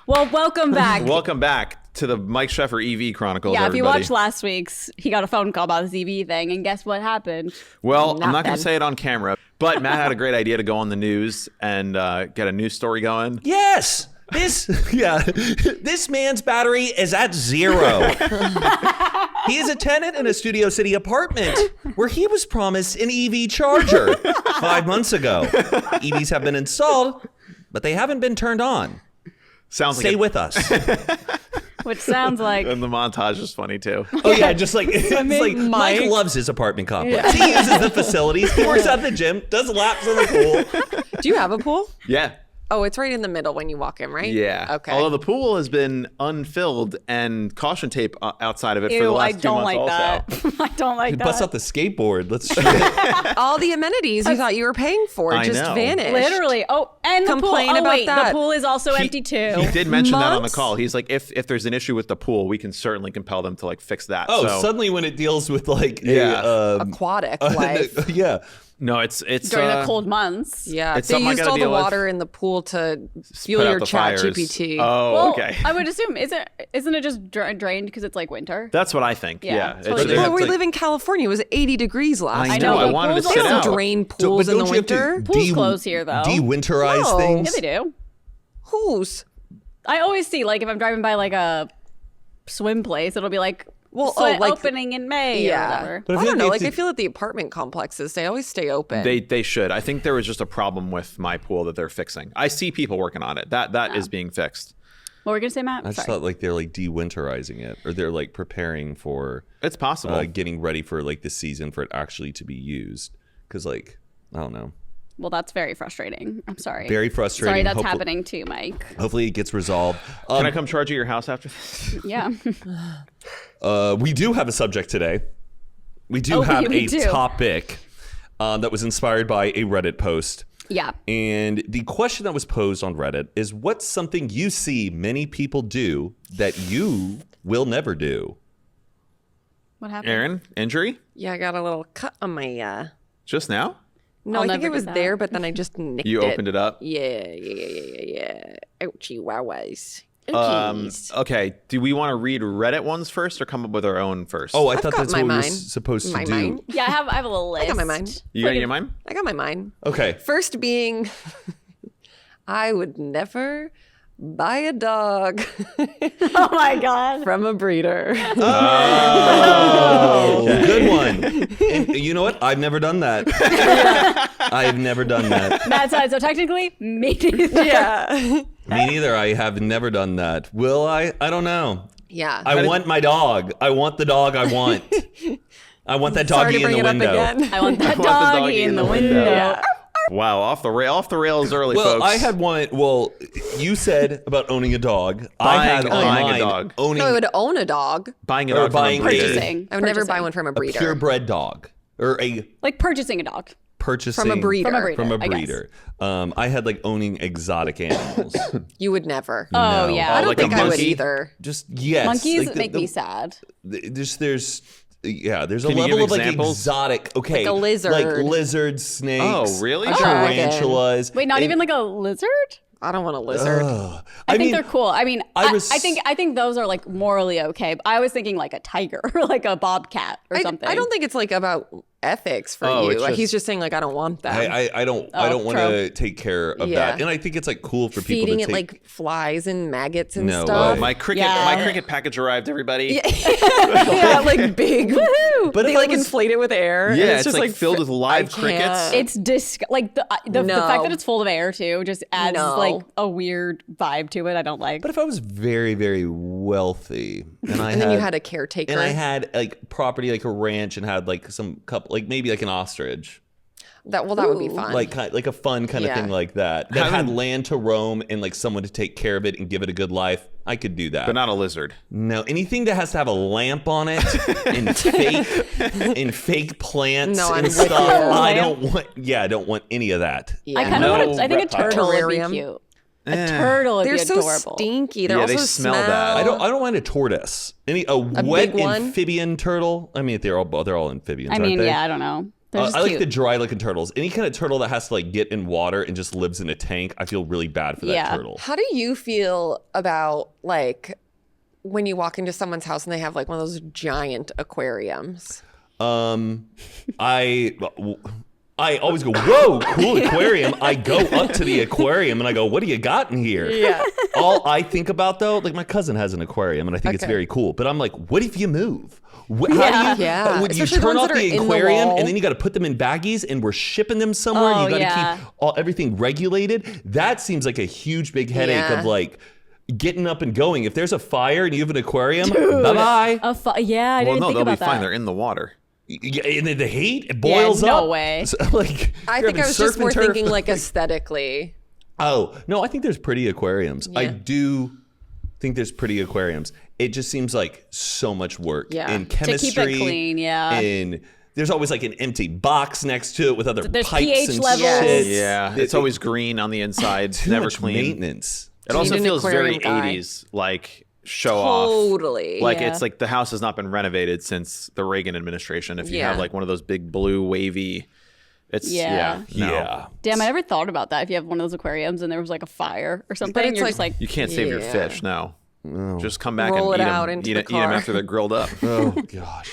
Well, welcome back. Welcome back to the Mike Sheffer EV Chronicles, Yeah, everybody. if you watched last week's, he got a phone call about his EV thing, and guess what happened? Well, I'm not going to say it on camera, but Matt had a great idea to go on the news and get a news story going. Yes. This man's battery is at 0. He is a tenant in a Studio City apartment where he was promised an EV charger 5 months ago. EVs have been installed, but they haven't been turned on. Sounds Stay like with us. Which sounds like... And the montage is funny, too. Oh, yeah, just like, it's like Mike loves his apartment complex. He uses the facilities. He works out at the gym, does laps in the pool. Do you have a pool? Yeah. Oh, it's right in the middle when you walk in, right? Yeah. Okay. Although the pool has been unfilled and caution tape outside of it for the last 2 months also. I don't like that. Bust out the skateboard. Let's shoot it. All the amenities you thought you were paying for I just know. vanished. Literally. Oh, and the Complain pool. Oh, about wait, that. the pool is also empty too. He did mention that on the Months? call. He's like, if there's an issue with the pool, we can certainly compel them to like fix that. Oh, so, suddenly when it deals with like Aquatic life. yeah. no, it's during the cold months. Yeah, It's they something I used gotta all the deal with. water in the pool to fuel put out your the chat fires. GPT. Oh, Well, okay. I would assume isn't it just drained because it's like winter? That's what I think. Yeah, Yeah. totally. It's- Well, we it's live like- in California. It was 80 degrees last I know, know. I but wanted to pools sit They out. don't drain pools in the winter. Pools close here, though. De-winterize No. things. Yeah, they do. Whose? I always see, like, if I'm driving by like a swim place, it'll be like, like opening in May or whatever. But I don't know. Like, it's- I feel that the apartment complexes, they always stay open. They should. I think there was just a problem with my pool that they're fixing. I see people working on it. That is being fixed. What were we gonna say, Matt? I just Sorry. thought like they're like de-winterizing it, or they're like preparing for It's possible. getting ready for like the season for it actually to be used. Because like, I don't know. Well, that's very frustrating. I'm sorry. Very frustrating. Sorry, that's Hopefully- happening too, Mike. Hopefully it gets resolved. Can I come charge at your house after this? Yeah. We do have a subject today. We do Oh, have we a do. topic that was inspired by a Reddit post. Yeah. And the question that was posed on Reddit is, what's something you see many people do that you will never do? What happened? Aaron, injury? Yeah, I got a little cut on my. Just now? No, I'll I think never it was get that. there, but then I just nicked You it. opened it up? Yeah. Ouchie wowies. Ouchies. Okay. Do we want to read Reddit ones first or come up with our own first? Oh, I thought got that's my what we were mind. supposed to My do. mind. Yeah, I have a little list. I got my mind. You got your mind? I got my mind. Okay. First being, I would never buy a dog Oh my god. from a breeder. Oh, good one. And you know what? I've never done that. I've never done that. Matt said, so technically, me neither. Yeah. Me neither. I have never done that. Will I? I don't know. Yeah. I want my dog. I want the dog I want. I want that Sorry doggy to in bring the it window. up again. I want that I want the doggy in the window. Yeah. Wow, off the rails early, Well, folks. I had one. Well, you said about owning a dog. I had Buying a mine dog. Owning No, I would own a dog. buying it or off from a buying breeder. Purchasing. I would never Purchasing. buy one from a a breeder. purebred dog or a Like purchasing a dog. purchasing From a breeder. From a breeder. From a I guess. breeder. I had like owning exotic animals. You would never. Oh, No. yeah. I don't like a think I would monkey? either. Just yes. Monkeys like make me sad. There's there's a Can you level give of like examples? exotic. Okay, Like a lizard. like lizards, snakes. Oh, really? Tarantulas. Wait, not And- even like a lizard? I don't want a lizard. I think they're cool. I mean, I I was- think those are like morally okay. But I was thinking like a tiger or like a bobcat or something. I don't think it's like about ethics for Oh, you. it's Like, just- he's just saying like I don't want them. I don't want true. to take care of Yeah. that, and I think it's like cool for people Feeding to it take. like flies and maggots and No stuff. way. My cricket package arrived, everybody. Yeah, like big. Woohoo! But they if I like was- inflate it with air. and Yeah, it's just like filled with live I crickets. can't. it's like the No. fact that it's full of air too just adds No. like a weird vibe to it. I don't like. But if I was very, very wealthy, and I And then you had a caretaker. and I had like property, like a ranch, and had like some couple, like maybe like an ostrich, that would be Ooh. fun. like a fun kind of Yeah. thing like that. That had land to roam and like someone to take care of it and give it a good life. I could do that. But not a lizard. No, anything that has to have a lamp on it and fake plants No, I'm and with stuff. you. I don't want any of that. yeah. I kind of No want. I think a turtle would be terrarium. cute. A turtle would They're be so adorable. stinky. They're Yeah, also they smell bad. I don't mind a tortoise. A wet big one? amphibian turtle. I mean, they're all amphibians. I mean, aren't they? yeah, I don't know. They're just I like cute. the dry looking turtles. Any kind of turtle that has to like get in water and just lives in a tank, I feel really bad for that Yeah. turtle. How do you feel about like when you walk into someone's house and they have like one of those giant aquariums? I always go, whoa, cool aquarium. I go up to the aquarium and I go, what do you got in here? Yeah. All I think about though, like my cousin has an aquarium and I think it's Okay. very cool. But I'm like, what if you move? How do you, Yeah. would you Especially the turn ones off that are the in the aquarium wall. and then you got to put them in baggies and we're shipping them somewhere and Oh, you got to yeah. keep everything regulated? That seems like a huge big headache Yeah. of like getting up and going. If there's a fire and you have an aquarium, bye-bye. Yeah, I Well, didn't no, think they'll about be fine. that. They're in the water. Yeah, and then the heat it boils no up. way. So, like, I you're think I having was surf just and more turf. thinking like aesthetically. Oh, no, I think there's pretty aquariums. I Yeah. do think there's pretty aquariums. It just seems like so much work Yeah. in To chemistry. keep it clean, yeah. And there's always like an empty box next to it with other There's pipes pH and levels. shit. Yeah, it's always green on the inside. Too Never much clean. maintenance. It You also need an feels very aquarium guy. 80s, like show off. Totally. Like Yeah. it's like the house has not been renovated since the Reagan administration. If you Yeah. have like one of those big blue wavy, it's Yeah. no. Yeah. Damn, I never thought about that. If you have one of those aquariums and there was like a fire or something, it's you're like- just like, You can't save your Yeah. fish. No. Just come back Roll and it eat out them. into Eat, the eat them car. after they're grilled up. Oh, gosh.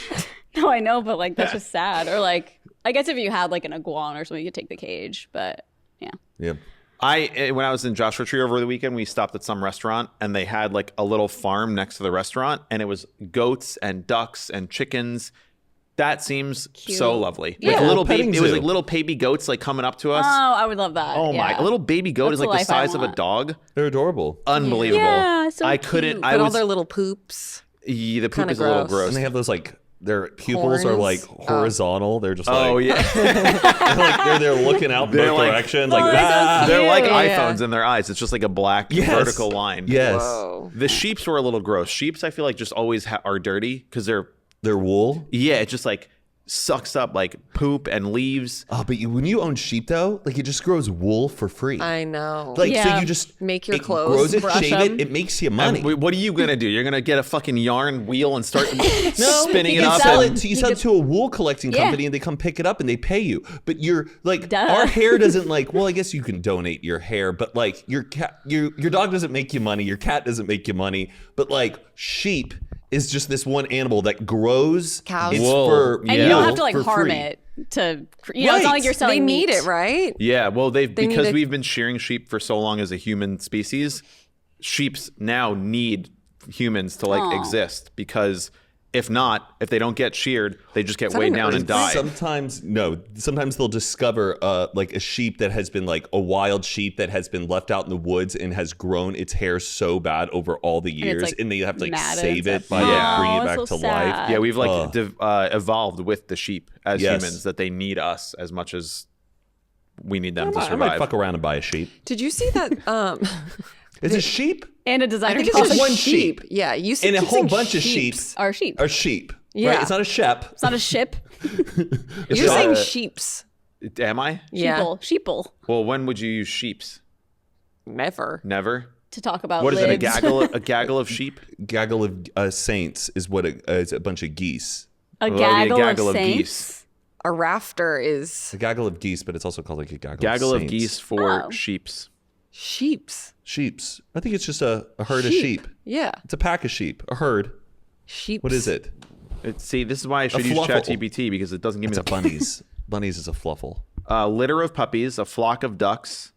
no, I know, but like that's just sad. Or like, I guess if you had like an iguana or something, you could take the cage. But yeah, Yep. When I was in Joshua Tree over the weekend, we stopped at some restaurant and they had like a little farm next to the restaurant, and it was goats and ducks and chickens. That seems so lovely. Like Yeah. little Petting baby, it was zoo. like little baby goats like coming up to us. oh, I would love that. Oh my! Yeah. A little baby goat That's is like the the life I size of a want. dog. They're adorable. Unbelievable. Yeah, so I couldn't. cute. I But all was. their little poops. Yeah, the poop kinda is a little gross. gross. And they have those like, their pupils are Horns? like horizontal. They're just like, Oh yeah, like they're looking out in They're both like- directions. Oh, Like, they're so ah. they're like Yeah. iPhones in their eyes. It's just like a black Yes. vertical line. Yes. Whoa. The sheeps were a little gross. Sheeps, I feel like, just always are dirty because they're Their wool. it just like sucks up like poop and leaves. Oh, but when you own sheep though, like it just grows wool for free. I know. Like so Yeah. you just Make your it clothes, grows it, brush shave them. it, it makes you money. And what are you gonna do? You're gonna get a fucking yarn wheel and start spinning you it can up. sell and- it. You sell it to a wool collecting Yeah. company, and they come pick it up and they pay you. But you're like, Duh. our hair doesn't like. Well, I guess you can donate your hair, but like your cat, your dog doesn't make you money. Your cat doesn't make you money. But like sheep is just this one animal that grows Cows. its Whoa. fur and you Yeah. don't have to like for harm free. it to, you know, it's not Right. like you're They selling need meat. it, right? Yeah, well, need because a- we've been shearing sheep for so long as a human species. Sheeps now need humans to like Aw. exist because if not, if they don't get sheared, they just get that weighed an down and die. Sometimes they'll discover like a sheep that has been like a wild sheep that has been left out in the woods and has grown its hair so bad over all the it's, years, like, and they have to like matted save and it stuff. by like, Yeah. bringing it Oh, back so to sad. life. Yeah, we've like Ugh. evolved with the sheep as Yes. humans that they need us as much as we need them to I might survive. fuck around and buy a sheep. Did you see that? Is it sheep? And a I designer think it's dog. just one sheep. Yeah, you And a keep whole saying bunch of sheeps. sheep Are sheep. are sheep. Yeah. Right? It's not a shep. It's not a ship. You're not- saying sheeps. Am I? Yeah. Sheeple. Well, when would you use sheeps? Never. Never. To talk about What is it? A lids. gaggle? A gaggle of sheep? Gaggle of saints is what is a bunch of geese. A Well, that would be a gaggle, of geese. saints. A rafter is A gaggle of geese, but it's also called like a gaggle. Gaggle of of saints. geese for Oh. sheeps. sheeps. Sheeps. I think it's just a herd of sheep. Yeah. It's a pack of sheep. A herd. Sheeps. What is it? See, this is why I should use fluffle. ChatGPT because it doesn't give It's me a the bunnies. Bunnies is a fluffle. A litter of puppies, a flock of ducks,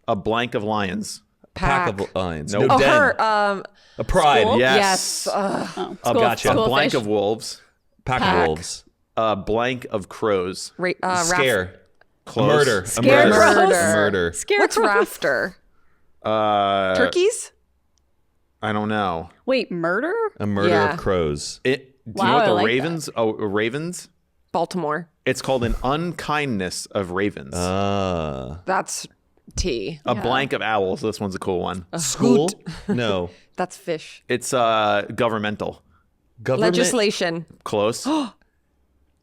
a blank of lions. Pack of lions. Nope. No Oh, den. her. A pride. School? Yes. Yes. Oh, Oh, gotcha. A school blank fish. of wolves, Pack Pack. of wolves. a blank of crows. Scare. Close. Murder. A Scarecrows. murder. Murder. A murder. What's Scarecrow. rafter? Turkeys? I don't know. Wait, murder? A murder Yeah. of crows. Do you Wow, know what I the like ravens? Oh, ravens. Baltimore. It's called an unkindness of ravens. That's T. A blank of owls. This one's a cool one. School? Hoot. No. That's fish. It's governmental. Government. Legislation. Close. A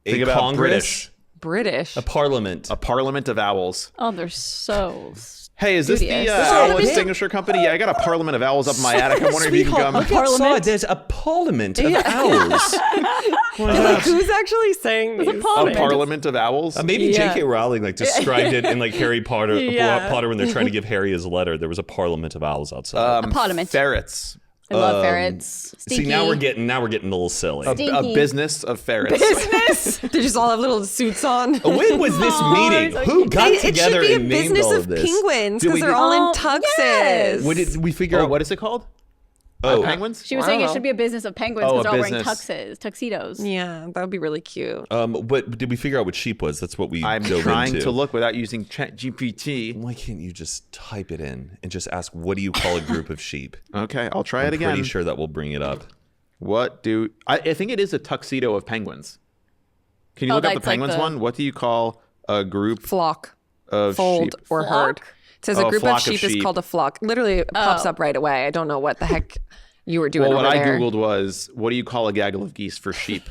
Think about Congress. British. A parliament. A parliament of owls. Oh, they're so Hey, is this the Studious. owl extinguisher company? Yeah, I got a parliament of owls up in my attic. I'm wondering if you can come. Look outside. There's a parliament of owls. Like, who's actually saying these? A parliament of owls? Maybe Yeah. J.K. Rowling like described it in like Harry Potter, Yeah. Potter when they're trying to give Harry his letter. There was a parliament of owls outside. A parliament. Ferrets. I love ferrets. Stinky. See, now we're getting a little silly. A Stinky. business of ferrets. business. They just all have little suits on. When was this meeting? it's Who got It should together be a and named business all of of this? penguins Did we because they're do- all Oh, in tuxes. yes. What did we figure Oh, out? what is it called? Oh, Penguins? She was I saying don't it know. should be a business of penguins Oh, because they're all a wearing business. tuxedos. Yeah, that would be really cute. But did we figure out what sheep was? That's what we I'm dove trying into. to look without using ChatGPT. Why can't you just type it in and just ask, what do you call a group of sheep? Okay, I'll try it I'm again. pretty sure that will bring it up. What do I think it is a tuxedo of penguins? Can you Oh, look up the that's like penguins the- one? What do you call a group Flock, of fold, sheep? or Flock? herd. It says Oh, a group flock of of sheep is sheep. called a flock. Literally, it pops up right away. I don't know what the heck you were doing Well, what over I there. googled was, what do you call a gaggle of geese for sheep?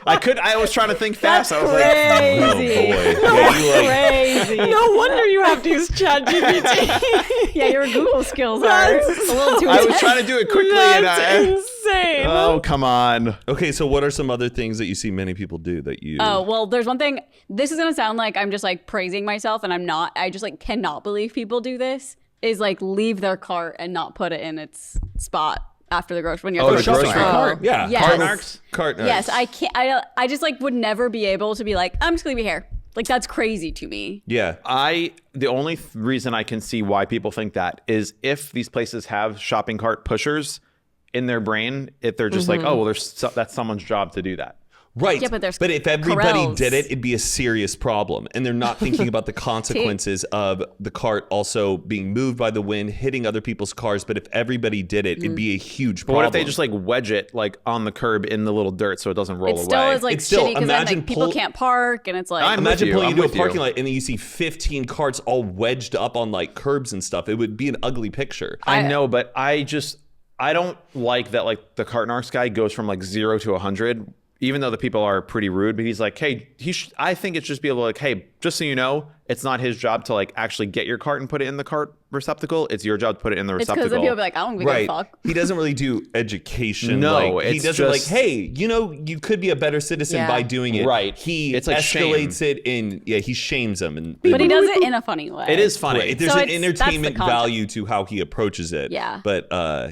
I was trying to think fast. I was like, Oh boy. Yeah, you like, Crazy. No wonder you have to use ChatGPT. Yeah, your Google skills are a little too I was intense. trying to do it quickly, and insane. oh, come on. okay, so what are some other things that you see many people do that you... Oh, well, there's one thing. This is going to sound like I'm just like praising myself, and I'm not. I just like cannot believe people do this. Is like leave their cart and not put it in its spot after the grocery when you're Oh, at the grocery grocery store. cart. Yeah. Yes. Cart narcs? Cart narcs. Yes, I can't. I just like would never be able to be like, I'm just gonna be here. Like that's crazy to me. Yeah. The only reason I can see why people think that is if these places have shopping cart pushers in their brain, if they're just like, oh, well, that's someone's job to do that. Right. Yeah, but there's if everybody corrals. did it, it'd be a serious problem. And they're not thinking about the consequences of the cart also being moved by the wind, hitting other people's cars. But if everybody did it, it'd be a huge But problem. what if they just like wedge it like on the curb in the little dirt so it doesn't roll It away? still is like It's still- shitty because then imagine like people pull- can't park, and it's like I'm Imagine with you, pulling I'm into a with you. parking lot and then you see 15 carts all wedged up on like curbs and stuff. It would be an ugly picture. I know, but I don't like that like the cart narcs guy goes from like 0 to 100, even though the people are pretty rude, but he's like, hey, I think it should be able to like, hey, just so you know, it's not his job to like actually get your cart and put it in the cart receptacle. It's your job to put it in the it's because receptacle. the people be like, I don't give Right. a fuck. He doesn't really do education. No, like, he it's doesn't just- like, hey, you could be a better citizen Yeah. by doing it. Right. He It's like escalates it and he shames them. And But he does it in a funny way. It is funny. Right. There's So an it's- that's the entertainment concept. value to how he approaches it. Yeah. But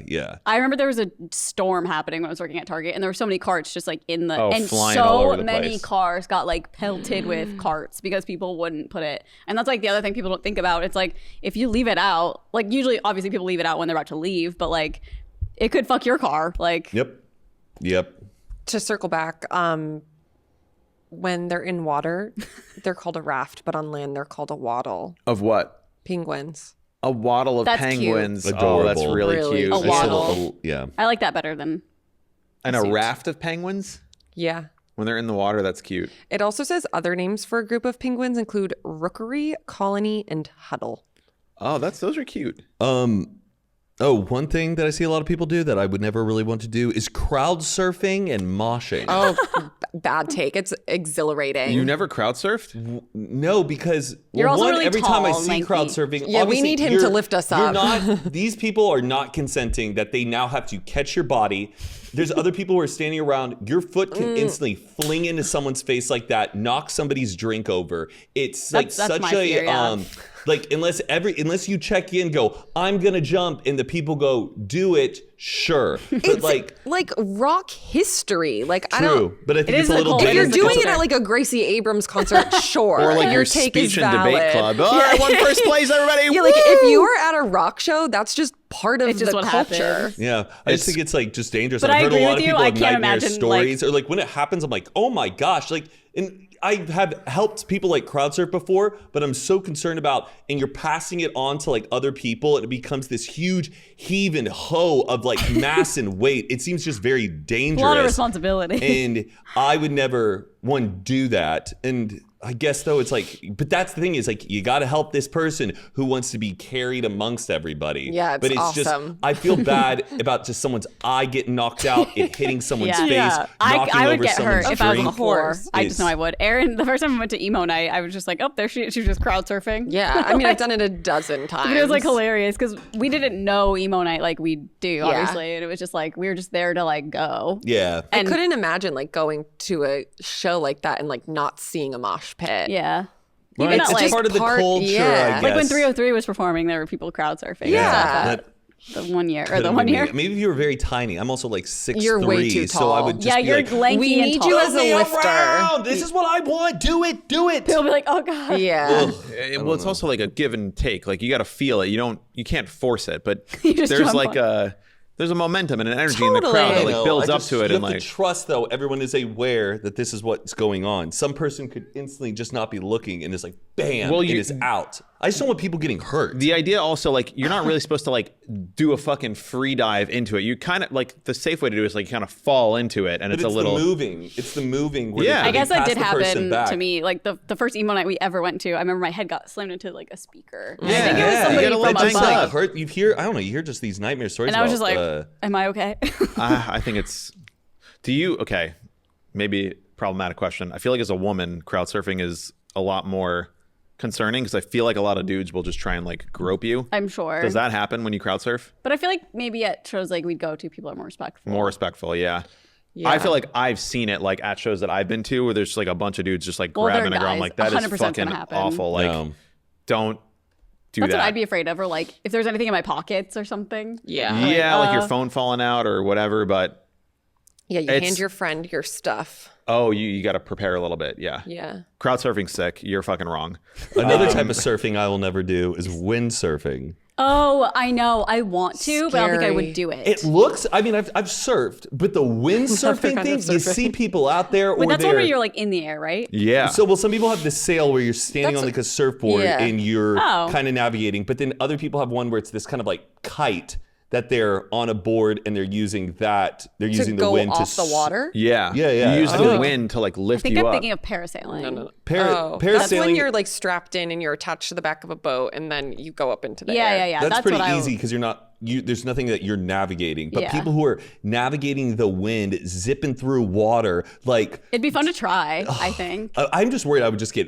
yeah. I remember there was a storm happening when I was working at Target, and there were so many carts just like in the and flying all over so the many place. cars got like pelted with carts because people wouldn't put it. And that's like the other thing people don't think about. It's like if you leave it out, like usually obviously people leave it out when they're about to leave, but like it could fuck your car. Like Yep. To circle back, when they're in water, they're called a raft, but on land, they're called a waddle. Of what? Penguins. A waddle of That's cute. penguins. Adorable. Oh, that's really, Really cute. A cute. waddle. Yeah. I like that better than And a suit. raft of penguins? Yeah. When they're in the water, that's cute. It also says other names for a group of penguins include rookery, colony, and huddle. Oh, those are cute. Oh, one thing that I see a lot of people do that I would never really want to do is crowd surfing and moshing. Oh, bad take. It's exhilarating. You never crowd surfed? No, because You're also one, really every time I tall, see lanky. crowd surfing, Yeah, we obviously need him you're- to lift us you're up. not. These people are not consenting that they now have to catch your body. There's other people who are standing around. Your foot can instantly fling into someone's face like that, knock somebody's drink over. It's like That's such my a fear, yeah. like unless you check in, go, I'm gonna jump, and the people go, do it, sure. But It's like rock history. Like I don't. true. But I think It it's is a little the bit. If you're It is a doing it culture. at like a Gracie Abrams concert, sure. Or like your take is speech and debate valid. club. Oh, I won first place, everybody. Yeah, like if Woo! you are at a rock show, that's just part of It's just the what culture. happens. Yeah, I just think it's like just dangerous. But I've I heard a agree lot with of you. people I have can't nightmare imagine, stories, or like when it happens, I'm like, oh my gosh, like, and I have helped people like crowd surf before, but I'm so concerned about, and you're passing it on to like other people, and it becomes this huge heave and ho of like mass and weight. It seems just very dangerous. a lot of responsibility. And I would never do that. And I guess though it's like, but that's the thing is like you got to help this person who wants to be carried amongst everybody. Yeah, it's but it's awesome. just I feel bad about just someone's eye getting knocked out, it hitting someone's face, knocking I would over get someone's hurt if I was on the drink. floor. I just know I would. Erin, the first time I went to emo night, I was just like, oh, there she was just crowd surfing. Yeah, I mean, I've done it a dozen times. But it was like hilarious because we didn't know emo night like we do, obviously, and it was just like we were just there to like go. Yeah. I couldn't imagine like going to a show like that and like not seeing a mosh pit. Yeah. Well, Even it's at, just like, part of the culture, I guess. like when 303 was performing, there were people crowd surfing. Yeah. And stuff at the 1 year or the Could've 1 been year. me. Maybe if you were very tiny. I'm also like 6'3", You're way too so I tall. would just Yeah, be you're like, lanky we and need tall. you as a "Let me lifter. around. This is what I want. Do it. They'll be like, oh god. Yeah. Well, it's also like a give and take. Like you got to feel it. You can't force it, but You just there's jump like on. there's a momentum and an energy in the Totally. crowd that I like know, builds I up just- to it, you and have like to trust though everyone is aware that this is what's going on. Some person could instantly just not be looking and it's like bam, Well, it you- is out. I just don't want people getting hurt. the idea also like you're not really supposed to like do a fucking free dive into it. You kind of like the safe way to do it is like you kind of fall into it, and but it's a little. the moving. It's the moving. Where Yeah. they I guess that pass did the person happen back. to me. Like the first emo night we ever went to, I remember my head got slammed into like a speaker. And I Yeah. think it was Yeah. somebody You gotta from let above. things Like up. hurt. You hear? I don't know. You hear just these nightmare stories. And I was just like, about, am I okay? I think it's. Do you okay? Maybe problematic question. I feel like as a woman, crowd surfing is a lot more concerning because I feel like a lot of dudes will just try and like grope you. I'm sure. Does that happen when you crowd surf? But I feel like maybe at shows like we'd go to, people are more respectful. More respectful, yeah. I feel like I've seen it like at shows that I've been to where there's just like a bunch of dudes just like Well, they're grabbing a girl. I'm guys. like, that is 100% fucking gonna happen. awful. Like, don't do That's that. what I'd be afraid of, or like if there's anything in my pockets or something. Yeah. Yeah, like your phone falling out or whatever. But Yeah, you It's- hand your friend your stuff. oh, you got to prepare a little bit. Yeah. Yeah. Crowd surfing's sick. You're fucking wrong. Another type of surfing I will never do is windsurfing. Oh, I know. I want to, but I don't think I Scary. would do it. It looks. I mean, I've surfed, but the windsurfing kind thing, of you surfing. see people out there, but or that's one where they're. you're like in the air, right? Yeah. So, well, some people have this sail where you're standing on like a surfboard yeah. and you're Oh. kind of navigating, but then other people have one where it's this kind of like kite that they're on a board and they're using that. They're To using the go wind off the water? yeah. Yeah. You use I the think- wind to like I lift think you I'm up. thinking of parasailing. No. Parasailing. That's when you're like strapped in and you're attached to the back of a boat and then you go up into the air. Yeah. That's pretty what I easy because you're not. There's nothing that you're navigating. But Yeah. people who are navigating the wind, zipping through water, like It'd be fun to try, I think. I'm just worried I would just get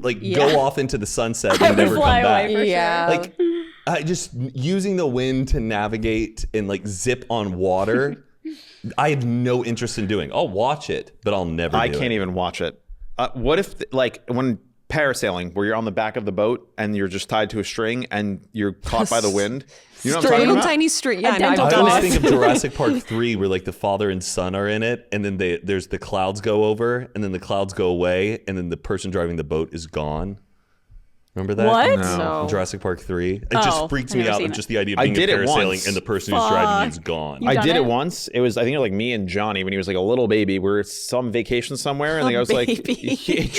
like Yeah. go off into the sunset I and would never come fly back. away for Yeah. sure. Like just using the wind to navigate and like zip on water. I have no interest in doing. I'll watch it, but I'll never. I do can't it. even watch it. What if like when parasailing, where you're on the back of the boat and you're just tied to a string and you're caught by the wind? You know what I'm talking Little about? tiny street. Yeah, no, dental I've I done always it. think of Jurassic Park 3 where like the father and son are in it and then there's the clouds go over and then the clouds go away and then the person driving the boat is gone. Remember that? What? No. In Jurassic Park 3. It Oh, just freaks I've me never out seen of it. just the idea of I being did it parasailing once. and the person who's driving is gone. You I done did it it? once. It was I think it was like me and Johnny when he was like a little baby. We were at some vacation somewhere, and like I was like,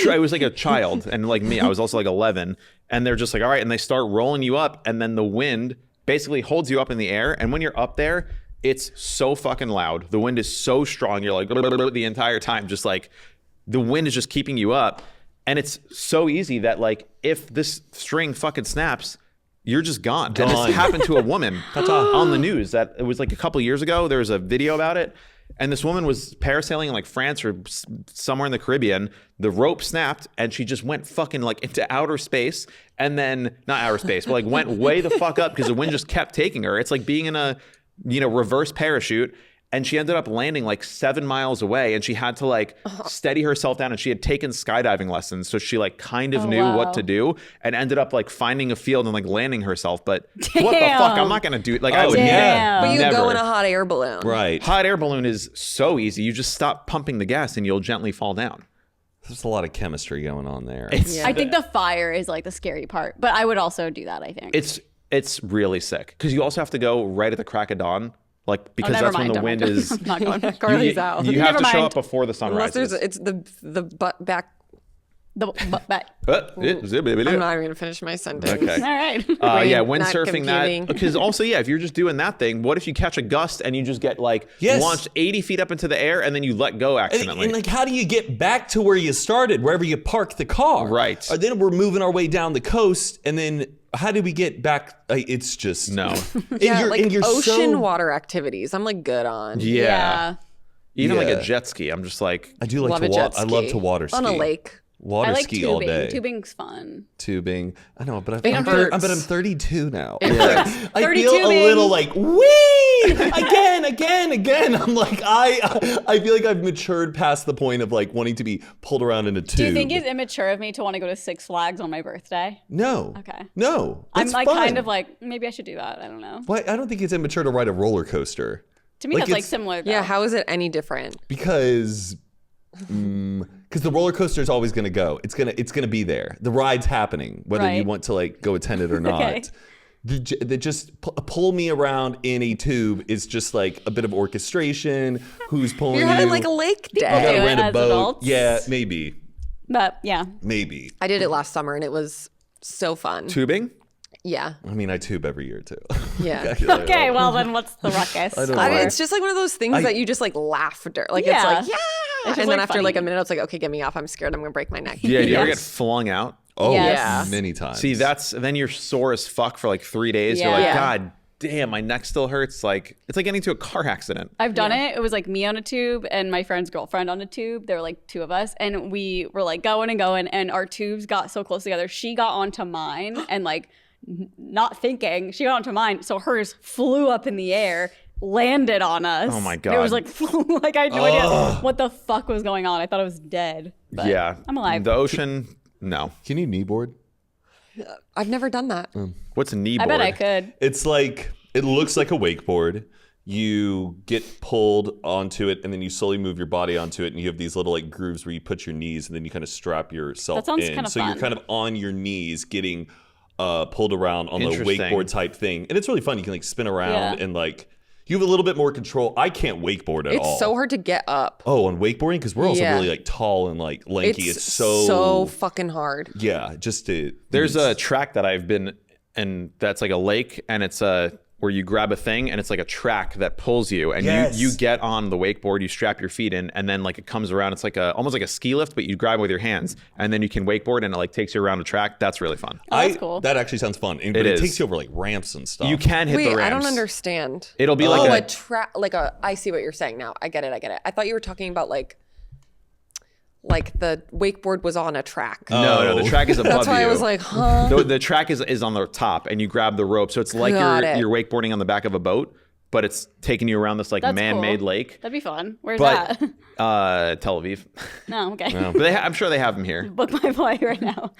I was like a child, and like me, I was also like 11. And they're just like, all right, and they start rolling you up, and then the wind basically holds you up in the air. And when you're up there, it's so fucking loud. The wind is so strong. You're like the entire time, just like the wind is just keeping you up. And it's so easy that like if this string fucking snaps, you're just gone. And Gone. this happened to a woman on the news. That it was like a couple years ago. There was a video about it, and this woman was parasailing in like France or somewhere in the Caribbean. The rope snapped, and she just went fucking like into outer space, and then not outer space, but like went way the fuck up because the wind just kept taking her. It's like being in a reverse parachute. And she ended up landing like 7 miles away, and she had to like steady herself down, and she had taken skydiving lessons. So she like kind of knew what to do and ended up like finding a field and like landing herself. But what the fuck? I'm not going to do it. Like I would Damn. But you never. go in a hot air balloon. Right. Hot air balloon is so easy. You just stop pumping the gas and you'll gently fall down. There's a lot of chemistry going on there. I think the fire is like the scary part, but I would also do that, I think. It's really sick because you also have to go right at the crack of dawn. Like because never that's when mind, the don't wind mind. is. I'm not going. Carly's out. You have Never to show mind. up before the sun Unless rises. it's the back. But I'm not even gonna finish my sentence. Okay. all right. Yeah, Not windsurfing computing. that. Because also, yeah, if you're just doing that thing, what if you catch a gust and you just get like Yes. launched 80 feet up into the air and then you let go accidentally? And like, how do you get back to where you started, wherever you parked the car? Right. Or then we're moving our way down the coast, and then how do we get back? It's just No. And Yeah, you're- like and you're ocean so- water activities. I'm like good on. Yeah. Even like Yeah. a jet ski. I'm just like, I do like Love to a jet I love ski. to water ski On a lake. Water I like ski tubing. all day. Tubing's fun. Tubing. I know, but It I'm hurts. 32 now. It Like, hurts. I 30 feel a tubing. little like wee again. I'm like I feel like I've matured past the point of like wanting to be pulled around in a tube. Do you think it's immature of me to want to go to Six Flags on my birthday? No. Okay. No. I'm That's like fun. kind of like maybe I should do that. I don't know. Why? I don't think it's immature to ride a roller coaster. To me, Like, that's like it's- similar. Though. Yeah, how is it any different? Because the roller coaster is always going to go. It's gonna be there. The ride's happening, whether you Right. want to like go attend it or not. Okay. The just pull me around in a tube is just like a bit of orchestration. Who's pulling You're you? having like a lake You do gotta day. it rent a as boat. adults. Yeah, maybe. But yeah, I did it last summer and it was so fun. tubing? Yeah. I mean, I tube every year too. Yeah. okay. Well, then what's the ruckus? I don't I mean, know. it's just like one of those things that you just like laughter. Like Yeah. it's like, yeah. It's And just, then like, after like a funny. minute, it's like, okay, get me off. I'm scared. I'm going to break my neck. Yeah, do you ever get Yes. flung out? Oh, Yes. many times. See, then you're sore as fuck for like 3 days. You're Yeah. like, Yeah. God damn, my neck still hurts. Like, it's like getting into a car accident. I've done it. It was like me on a tube and my friend's girlfriend on a tube. There were like two of us, and we were like going and going, and our tubes got so close together. She got onto mine, and like not thinking, she got onto mine, so hers flew up in the air, landed on us. Oh my And it was God. like, like I had no idea what the fuck was going on. I thought I was dead. But Yeah. I'm alive. The ocean, no. Can you kneeboard? I've never done that. What's a knee I board? bet I could. It's like it looks like a wakeboard. You get pulled onto it, and then you slowly move your body onto it, and you have these little like grooves where you put your knees, and then you kind of strap yourself That sounds in. kinda So you're fun. kind of on your knees, getting pulled around on the Interesting. wakeboard type thing, and it's really fun. You can like spin around Yeah. and like you have a little bit more control. I can't wakeboard at all. It's so hard to get up. Oh, on wakeboarding because we're also Yeah. really like tall and like lanky. It's so fucking hard. yeah. Just to There's a track that I've been, and that's like a lake, and it's where you grab a thing, and it's like a track that pulls you, and Yes. you get on the wakeboard, you strap your feet in, and then like it comes around. It's like almost like a ski lift, but you grab it with your hands, and then you can wakeboard, and it like takes you around a track. That's really fun. Oh, that's cool. That actually sounds fun. But it is. takes you over like ramps and stuff. You can hit Wait, the ramps. I don't understand. It'll be Oh, like I see what you're saying now. I get it. I thought you were talking about like the wakeboard was on a track. No, the track is above That's why you. I was like, huh? The track is on the top, and you grab the rope, so it's like Got it. you're wakeboarding on the back of a boat, but it's taking you around this like That's man-made cool. lake. That'd be fun. Where's But that? Tel Aviv, No, okay. but I'm sure they have them here. Book my flight right now.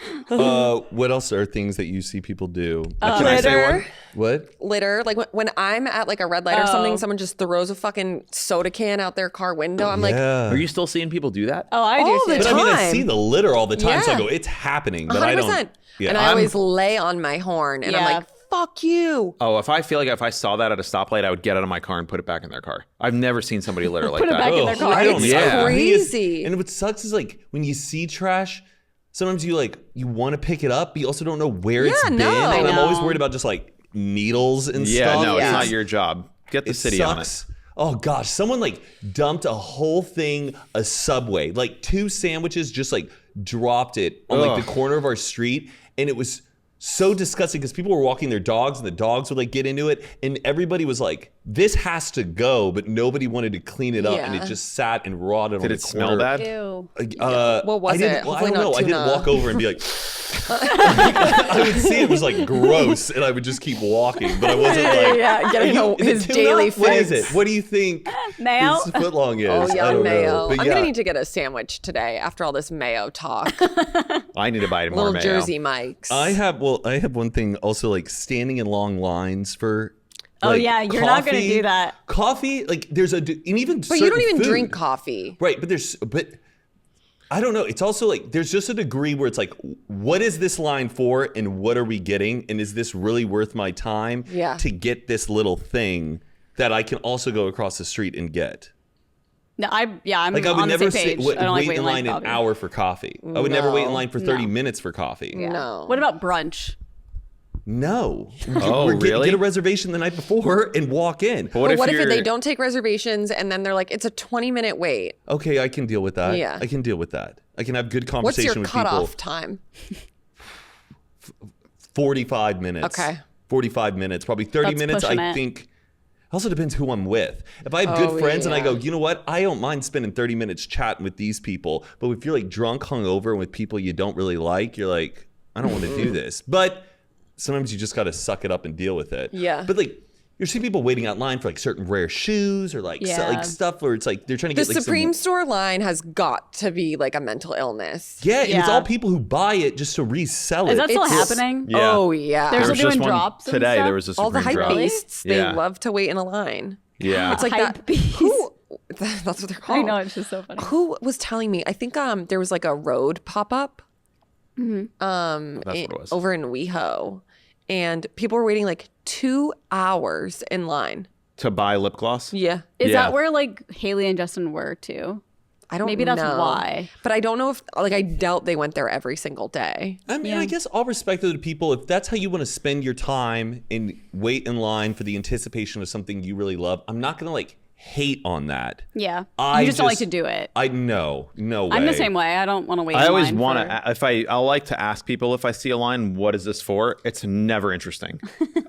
What else are things that you see people do? Can I say Litter. one? What? Litter. Like when I'm at like a red light or Oh. something, someone just throws a fucking soda can out their car window. I'm like, Yeah. Are you still seeing people do that? Oh, I do All too. the But I mean, I time. see the litter all the time, so I Yeah. go, it's happening. But I 100%. don't. Yeah, And I always lay on my horn and I'm Yeah. like, fuck you. Oh, if I feel like if I saw that at a stoplight, I would get out of my car and put it back in their car. I've never seen somebody litter like Put it that. back in their Ugh, car. I don't. It's yeah. The thing is- crazy. and what sucks is like when you see trash. Sometimes you want to pick it up, but you also don't know where it's Yeah, been. no. And I I'm always know. worried about just like needles and Yeah, stuff. no, Yeah. it's not your job. Get the It city on it. sucks. Oh gosh, someone like dumped a whole thing, a Subway, like 2 sandwiches, just like dropped it on like Ugh. the corner of our street, and it was so disgusting because people were walking their dogs and the dogs would like get into it, and everybody was like, "This has to go," but nobody wanted to clean it up, and it Yeah. just sat and rotted. Did on it the smell corner. bad? Ew. What was I didn't, it? well, I Hopefully don't know. not I didn't tuna. walk over and be like, I would see it was like gross, and I would just keep walking. But I wasn't like, Yeah, getting Is it his tuna? daily What is fix. it? What do you think Mayo? his footlong is? Oh, I yeah, don't mayo. know. But I'm yeah, gonna need to get a sandwich today after all this mayo talk. I need to buy more Little mayo. Jersey Mike's. I have one thing also, like standing in long lines for. Oh, like, yeah, you're not gonna do that. Coffee, like there's and even but you don't even food. drink coffee. Right, but I don't know. It's also like there's just a degree where it's like, what is this line for, and what are we getting, and is this really worth my time Yeah. to get this little thing that I can also go across the street and get? No, I'm Like I would on the never same page. I don't wait like in line for an coffee. hour for coffee. I would never wait in line for 30 No. minutes for coffee. Yeah. No. What about brunch? No. Oh, really? Get a reservation the night before and walk in. But But what if you're- they don't take reservations and then they're like, it's a 20-minute wait? Okay, I can deal with that. Yeah. I can deal with that. I can have good What's conversation your with cutoff people. time? 45 minutes. Okay. 45 minutes. Probably 30 That's minutes, pushing I it. think. Also depends who I'm with. If I have good Oh, friends and I go, yeah. you know what? I don't mind spending 30 minutes chatting with these people. But if you're like drunk, hungover, and with people you don't really like, you're like, I don't want to do this. But sometimes you just got to suck it up and deal with it. Yeah. But like, you're seeing people waiting out line for like certain rare shoes or like, Yeah. like stuff where it's like they're trying to The get like Supreme some, store line has got to be like a mental illness. yeah, and it's Yeah. all people who buy it just to resell it. Is that still It's- happening? Yeah. Oh, yeah. There's There was still just doing one drops and today. stuff? There was a all the Supreme hype drop. beasts, they Yeah. love to wait in a line. Yeah. It's like Hype that. beast. Who? That's what they're called. I know, it's just so funny. Who was telling me? I think there was like a road pop up. That's what it was. Over in WeHo, and people were waiting like 2 hours in line. To buy lip gloss. Yeah, Is Yeah. that where like Haley and Justin were too? I don't. Maybe that's know. why. But I don't know if like I doubt they went there every single day. I mean, Yeah. I guess all respect to the people. If that's how you want to spend your time and wait in line for the anticipation of something you really love, I'm not going to like hate on that. Yeah. I You just don't like just- to do it. No way. I'm the same way. I don't want to wait. I in always line want for- to. I like to ask people if I see a line, what is this for? It's never interesting.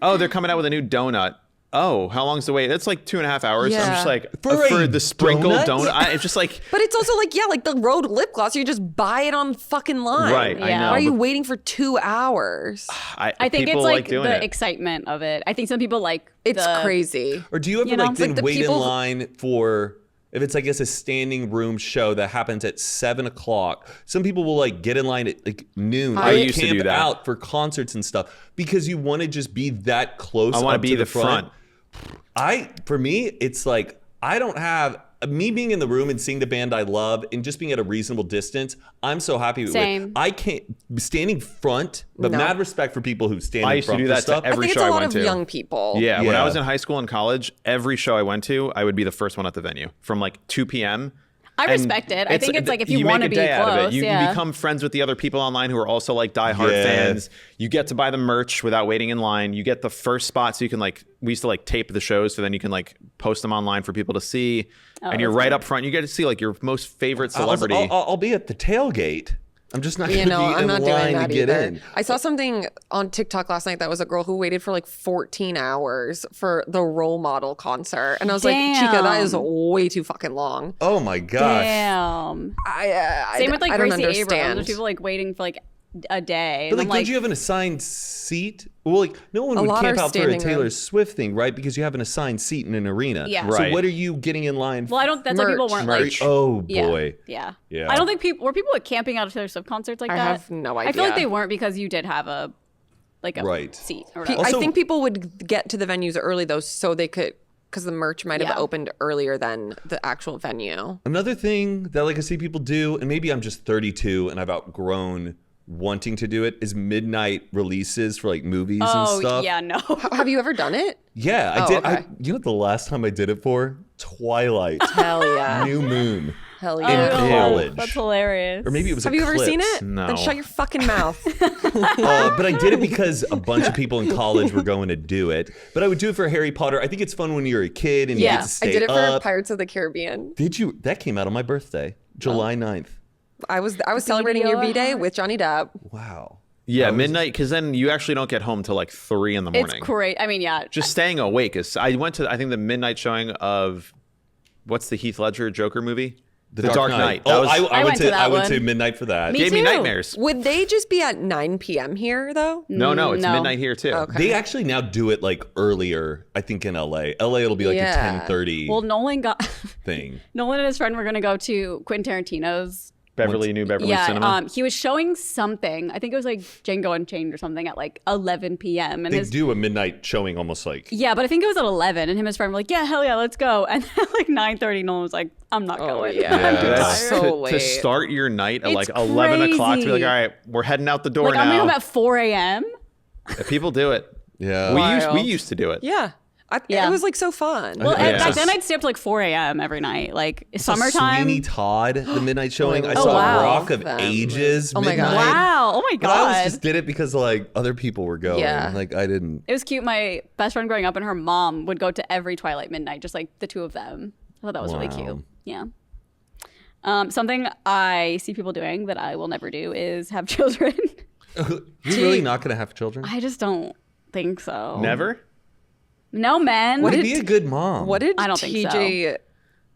Oh, they're coming out with a new donut. Oh, how long's the wait? That's like 2.5 hours. I'm Yeah. just like For a the sprinkled donut? donut. It's just like But it's also like like the road lip gloss. You just buy it on fucking line. right. I Yeah. know. Why are you but waiting for 2 hours? I think people it's like doing the it. excitement of it. I think some people like It's the, crazy. Or do you ever You know, like it's then like the wait in people- line for if it's I guess a standing room show that happens at 7:00? Some people will like get in line at like noon. I or used to camp do that. out for concerts and stuff because you want to just be that close. I want up to be the the front. For me, it's like I don't have me being in the room and seeing the band I love and just being at a reasonable distance. I'm so happy with Same. it. I can't standing front, but No. mad respect for people who stand I in used to front do for that to stuff. I every think it's show a I lot went of to. young people. Yeah, when I Yeah. was in high school and college, every show I went to, I would be the first one at the venue from like 2 p.m. I And respect it. I think it's like if you make want a to be day out of it. close, You yeah. become friends with the other people online who are also like diehard Yeah. fans. You get to buy the merch without waiting in line. You get the first spot, so you can like we used to like tape the shows, so then you can like post them online for people to see. And you're that's right cool. up front. You get to see like your most favorite celebrity. I'll be at the tailgate. I'm just not going You to know, be I'm in not line doing that to get either. in. I saw something on TikTok last night that was a girl who waited for like 14 hours for the Role Model concert, and I was like, Chica, that is Damn. way too fucking long. Oh my gosh. Damn. Same with like I don't Gracie Abrams. understand. There's people like waiting for like a day. But And like, I'm don't you have an assigned seat? Well, like no one would lot camp are out for a standing Taylor room. Swift thing, right? Because you have an assigned seat in an arena. Yeah. So Right. what are you getting in line Well, I don't. That's why people Merch. weren't Merch. like. Oh Yeah, boy. Yeah. Yeah. I don't think people were camping out of Taylor Swift concerts like I that. have no I feel like idea. they weren't because you did have a Right. seat or Pe- whatever. Also- I think people would get to the venues early though, so they could, because the merch might have Yeah. opened earlier than the actual venue. Another thing that like I see people do, and maybe I'm just 32 and I've outgrown wanting to do it, is midnight releases for like movies and Oh stuff. yeah, no. Have you ever done it? Yeah, I Oh, did. okay. You know what the last time I did it for? Twilight. Hell yeah. New Moon. Hell In yeah. college. That's hilarious. Or maybe it was Have you ever seen Eclipse. it? No. Then shut your fucking mouth. But I did it because a bunch of people in college were going to do it. But I would do it for Harry Potter. I think it's fun when you're a kid and you Yeah. get to stay I did it for up. Pirates of the Caribbean. Did you? That came out on my birthday, July 9th. I was celebrating your Video B-Day heart. with Johnny Depp. Wow. Yeah, midnight, because then you actually don't get home till like 3 in the It's morning. great. I mean, yeah. Just staying awake is. I went to I think the midnight showing of what's the Heath Ledger Joker movie? The Dark Knight. That Oh, was, I went went to to that I went to one. midnight for that. Me gave me too. nightmares. Would they just be at 9 p.m. here though? No, it's No. midnight here too. Okay. They actually now do it like earlier. I think in LA. LA it'll be like Yeah. a 10:30 Well, Nolan thing. and his friend were gonna go to Quentin Tarantino's. New Beverly Yeah, Cinema. he was showing something. I think it was like Django Unchained or something at like 11 p.m. And They his do a midnight showing almost like. yeah, but I think it was at 11. And him and his friend were like, "Yeah, hell yeah, let's go." And then like 9:30, Nolan was like, "I'm not going." yeah. I'm too That's tired. so to late. start your night at It's like 11 o'clock to be like, crazy. all right, we're heading out the door Like I'm now. gonna home at 4 a.m. People do it. Yeah. We Wild. used to do it. Yeah. It was like so fun. Well, Yeah. back then I'd stay up to like 4 a.m. every night. Like I saw summertime. Sweeney Todd, the midnight showing. I Oh, saw wow. Rock of Them. Ages. Oh my God. midnight. Wow. Oh my But I God. just did it because like other people were going. Yeah. Like I didn't. It was cute. My best friend growing up and her mom would go to every Twilight midnight, just like the two of them. I thought that was really Wow. cute. Yeah. Something I see people doing that I will never do is have children. You're really not going to have children? I just don't think so. Never? No, men. Would be a good mom? What did I don't think TJ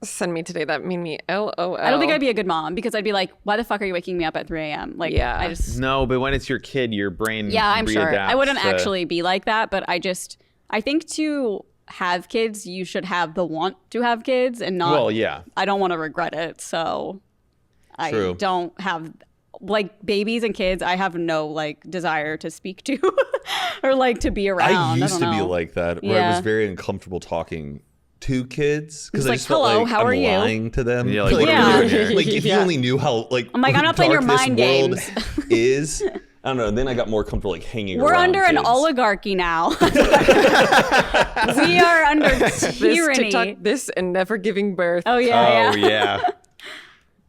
send me today that made me LOL? I don't think I'd be a good mom because I'd be like, why the fuck are you waking me up at 3 a.m.? Like, Yeah. I just, No, but when it's your kid, your brain yeah, I'm sure. I wouldn't readapts to- actually be like that, but I think to have kids, you should have the want to have kids and not, Well, yeah. I don't want to regret it. So True. I don't have, like, babies and kids, I have no, like, desire to speak to or, like, to be around. I used don't to be know. like that, where I was Yeah. very uncomfortable talking to kids because Just I like, just felt "Hello, like how I'm are you?" lying to them. Yeah, like, what are we doing here? Like if you Yeah. only knew how like I'm like, I'm not playing your dark this mind world games. is. I don't know. Then I got more comfortable like hanging We're around under an kids. oligarchy now. We are under this tyranny. TikTok, this and never giving birth. Oh yeah, Oh, yeah. yeah.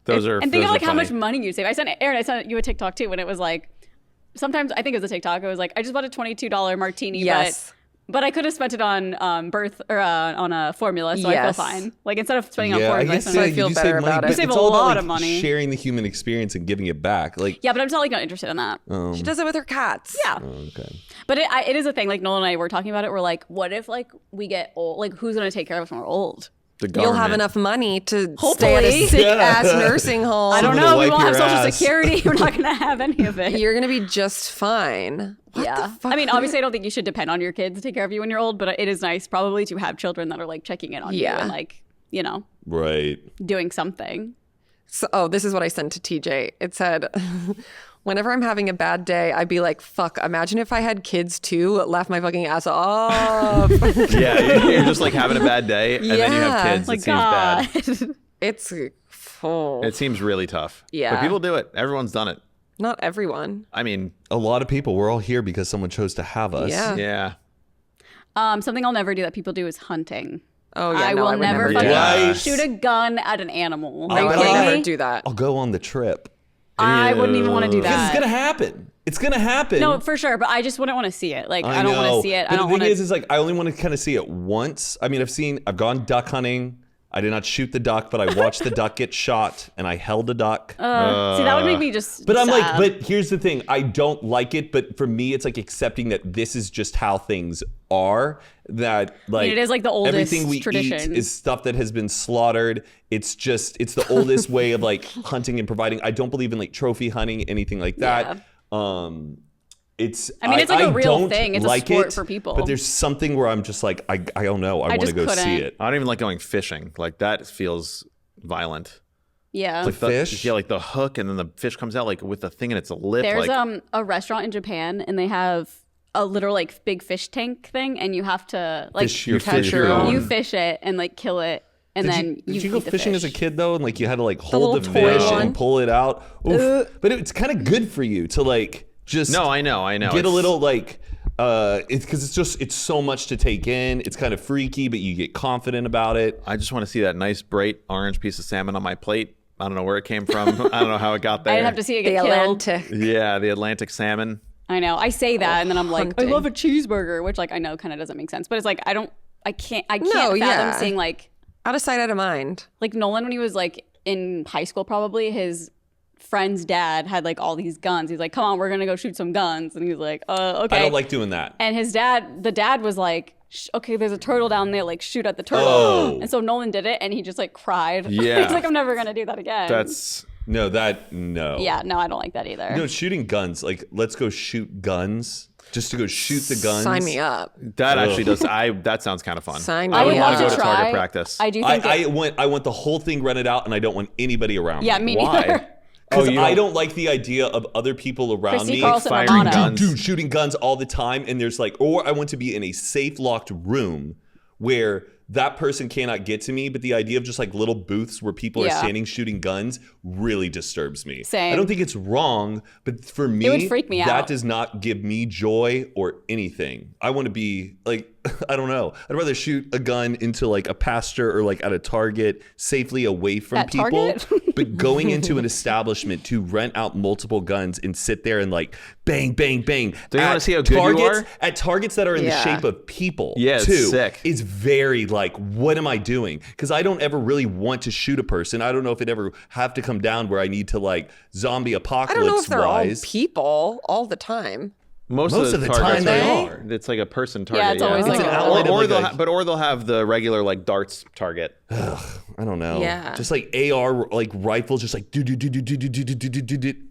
Those are And think those of like are how much funny. money you save. I sent you a TikTok too, when it was like, sometimes I think it was a TikTok. It was like, I just bought a $22 martini, Yes. but I could have spent it on birth or on a formula, so I feel Yes. fine. Like instead of spending on Yeah, I formula, I guess spent yeah, on you feel do better save money, about but it. You save it's a all about, lot like, of money. sharing the human experience and giving it back. Like, Yeah, but I'm totally not interested in that. She does it with her cats. Yeah. okay. But it is a thing. Like Noel and I were talking about it. We're like, what if like we get old? Like who's gonna take care of us when we're old? The You'll have government. enough money to stay at Hopefully. a sick ass nursing home. I don't Someone to know. We wipe won't have your social ass. security. We're not gonna have any of it. You're gonna be just fine. What Yeah. the fuck? I mean, obviously, I don't think you should depend on your kids to take care of you when you're old, but it is nice probably to have children that are like checking in on you Yeah. and like, you know, Right. doing something. So, this is what I sent to TJ. It said, whenever I'm having a bad day, I'd be like, fuck, imagine if I had kids too, laugh my fucking ass off. Yeah, you're just like having a bad day, and then you have Yeah. kids. Like, it seems bad. God. It's full. It seems really tough. Yeah. But people do it. Everyone's done it. Not everyone. I mean, A lot of people. We're all here because someone chose to have us. Yeah. yeah. Something I'll never do that people do is hunting. Oh, yeah. I no, will I would never do fucking that. Yes. shoot a gun at an animal. I Are you would I would kidding never me? do that. I'll go on the trip. I wouldn't even want to do Because that. it's gonna happen. It's gonna happen. No, for sure, but I just wouldn't want to see it. Like, I don't know. want to see it. But I don't the want thing to. is like I only want to kind of see it once. I mean, I've gone duck hunting. I did not shoot the duck, but I watched the duck get shot, and I held a duck. See, that would make me just. But I'm like, sad. but here's the thing. I don't like it, but for me, it's like accepting that this is just how things are. That like it is like the oldest everything we tradition. eat is stuff that has been slaughtered. It's the oldest way of like hunting and providing. I don't believe in like trophy hunting, anything like that. It's I mean, it's like a real don't thing. It's a like sport it, for people. But there's something where I'm just like, I don't know. I want to just go see couldn't. it. I don't even like going fishing. Like that feels violent. Yeah. Like the Fish? Yeah, like the hook, and then the fish comes out like with the thing in its lip. There's like, a restaurant in Japan, and they have a literal like big fish tank thing, and you have to like Fish your catch fish your own. you fish it and like kill it, and then Did you go eat the fishing fish. as a kid though, and like you had to like hold the little toy fish one? and pull it out? Oof. But it's kind of good for you to like just no, I know. get a It's- little like it's because it's so much to take in. It's kind of freaky, but you get confident about it. I just want to see that nice bright orange piece of salmon on my plate. I don't know where it came from. I don't know how it got there. I didn't have to see it The get killed. Atlantic. Yeah, the Atlantic salmon. I know. I say that, and then I'm like, hunting. I love a cheeseburger, which like I know kind of doesn't make sense, but it's like I can't No, fathom yeah. seeing like Out of sight, out of mind. Nolan when he was like in high school, probably his friend's dad had like all these guns. He's like, come on, we're gonna go shoot some guns, and he's like, okay. I don't like doing that. And the dad was like, okay, there's a turtle down there, like shoot at the turtle. Oh. And so Nolan did it, and he just like cried. Yeah. He's like, I'm never gonna do that again. That's No. yeah, no, I don't like that either. No, shooting guns. Like, let's go shoot guns. Just to go shoot the guns. Sign me up. that actually does. That sounds kind of fun. Sign me I would up. love go to to target try. practice. I do think I want the whole thing rented out, and I don't want anybody around yeah, me. me Why? neither. Because you I don't- don't like the idea of other people around Christy me Carlson firing Romano. guns. dude shooting guns all the time, and there's like, or I want to be in a safe locked room where that person cannot get to me, but the idea of just like little booths where people are Yeah. standing shooting guns really disturbs me. Same. I don't think it's wrong, but for me, would freak me that out. does not give me joy or anything. I want to be like, I don't know. I'd rather shoot a gun into like a pasture or like at a Target safely away from At people. Target? But going into an establishment to rent out multiple guns and sit there and like bang, bang, bang. Do you want to see how good you are? At targets that are in the Yeah. shape of people, Yeah, it's too, sick. is very like, what am I doing? Because I don't ever really want to shoot a person. I don't know if it ever have to come down where I need to like zombie I apocalypse don't know if they're wise. all people all the time. Most of the time targets they are. are. It's like a person target. Yeah, it's always It's like an a- outlet of or like they'll have the regular like darts target. I don't know. Yeah. Just like AR like rifles, just like do.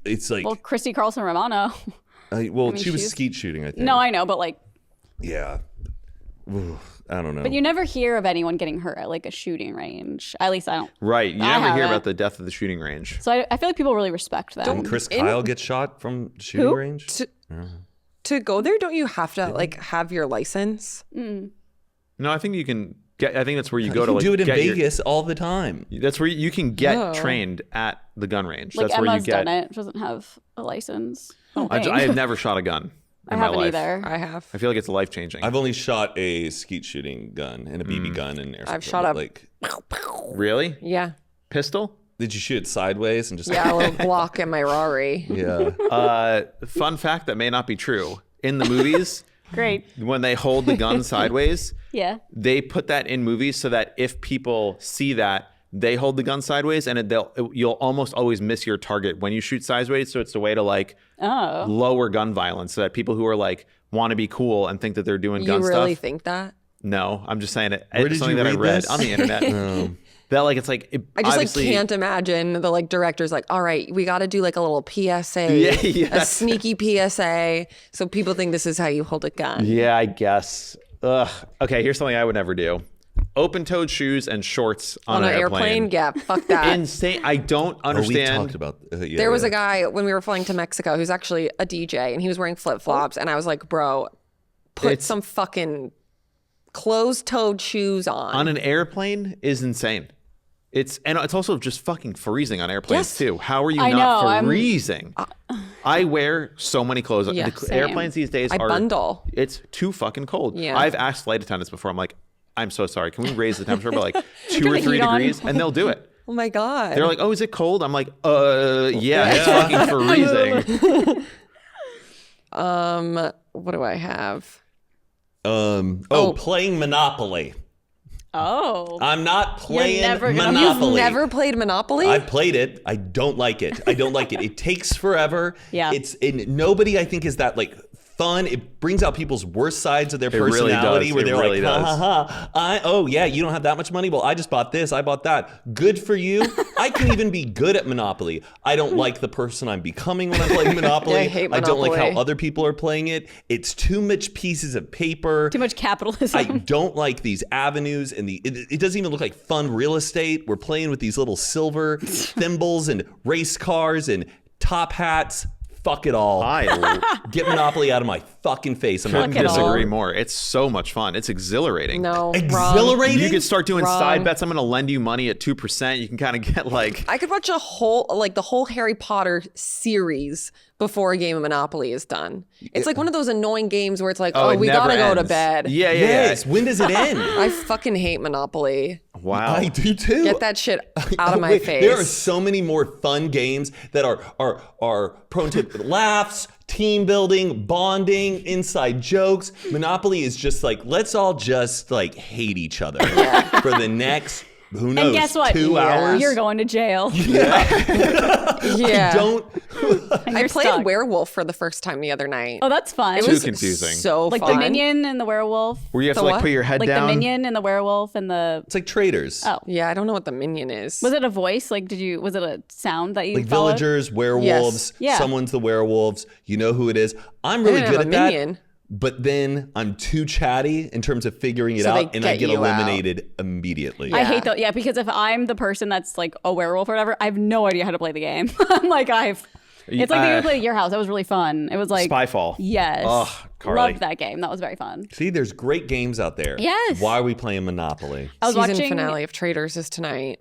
It's like Well, Christy Carlson Romano. she was she's- skeet shooting, I think. No, I know, but like, Yeah. Ooh, I don't know. but you never hear of anyone getting hurt at like a shooting range. At least I don't. Right. You I never hear haven't. about the death of the shooting range. So I feel like people really respect that. Didn't Chris Kyle get shot from shooting Who? range? To go there, don't you have to like have your license? No, I think you can get. I think that's where you go You to can like do it in get your- Vegas all the time. That's where you can get Oh. trained at the gun range. Like That's where you Emma's get. done it. She doesn't have a license. I have never shot a gun I in my haven't life. either. I have. I feel like it's life changing. I've only shot a skeet shooting gun and a BB Mm. gun and airsoft I've shot gun, a- like. Really? Yeah. Pistol? Did you shoot it sideways and just? Yeah, a little Glock in my Rari. Yeah. Fun fact that may not be true. In the movies, Great. when they hold the gun sideways, Yeah. they put that in movies so that if people see that, they hold the gun sideways, and you'll almost always miss your target when you shoot sideways. So it's a way to like Oh. lower gun violence, so that people who are like want to be cool and think that they're doing You gun really stuff. think that? No, I'm just saying it. Where It's did something you that I read read this? on the internet. That like it's like I just like obviously- can't imagine the like director's like, all right, we got to do like a little PSA, Yeah. a sneaky PSA, so people think this is how you hold a gun. Yeah, I guess. Ugh. Okay, here's something I would never do: open-toed shoes and shorts on, On an an airplane, yeah, fuck that. Insane. I don't Oh, we understand. talked about. Yeah, There was yeah. a guy when we were flying to Mexico who's actually a DJ and he was wearing flip flops, and I was like, bro, put It's- some fucking closed-toed shoes on an airplane is insane. It's also just fucking freezing on airplanes Yes. too. How are you I not know, I'm- freezing? I wear so many clothes. Yeah, The same. airplanes these days I are bundle. It's too fucking cold. Yeah. I've asked flight attendants before. I'm like, I'm so sorry. Can we raise the temperature by like 2 or the 3 heat on. degrees? And they'll do it. Oh my god. They're like, oh, is it cold? I'm like, yeah, it's fucking freezing. what do I have? Playing Monopoly. Oh. I'm not playing never gonna- Monopoly. You've never played Monopoly? I played it. I don't like it. It takes forever. Yeah. Nobody I think is that like fun. It brings out people's worst sides of their really personality does. where It they're really like, does. ha ha ha. Yeah, you don't have that much money. Well, I just bought this. I bought that. Good for you. I can even be good at Monopoly. I don't like the person I'm becoming when I'm playing Monopoly. Yeah, I hate I don't like Monopoly. how other people are playing it. It's too much pieces of paper. Too much capitalism. I don't like these avenues and it doesn't even look like fun real estate. We're playing with these little silver thimbles and race cars and top hats. Fuck it all. Get Monopoly out of my fucking face. I'm not Couldn't Fuck it all. disagree more. It's so much fun. It's exhilarating. No. Wrong. Exhilarating? You could start doing Wrong. side bets. I'm going to lend you money at 2%. You can kind of get like, I could watch the whole Harry Potter series before a game of Monopoly is done. It's like one of those annoying games where it's like, it we never gotta go to ends. bed. Yeah. Yes. When does it end? I fucking hate Monopoly. Wow. I do too. Get that shit out of my Wait, face. There are so many more fun games that are prone to laughs, team building, bonding, inside jokes. Monopoly is just like, let's all just like hate each other for the next, who knows, and guess what? 2 hours. You're going to jail. yeah. I don't. And I you're played stuck. werewolf for the first time the other night. Oh, that's fun. it Too was confusing. so like fun. the minion and the werewolf. Where you have The to like what? put your head Like down. the minion and the werewolf and the. It's like traders. Oh. Yeah, I don't know what the minion is. Was it a voice? Like, was it a sound that you Like followed? villagers, werewolves, Yes. Yeah. someone's the werewolves. You know who it is. I'm really didn't good have at a that. minion. But then I'm too chatty in terms of figuring it So they out, and I get get you out. eliminated immediately. I Yeah. hate that. Yeah, because if I'm the person that's like a werewolf or whatever, I have no idea how to play the game. I'm like, it's like the game we played at your house. That was really fun. It was like Spyfall. Yes. Ugh, Carly. Loved that game. That was very fun. See, there's great games out there. Yes. Why are we playing Monopoly? I was Season watching. finale of Traders is tonight.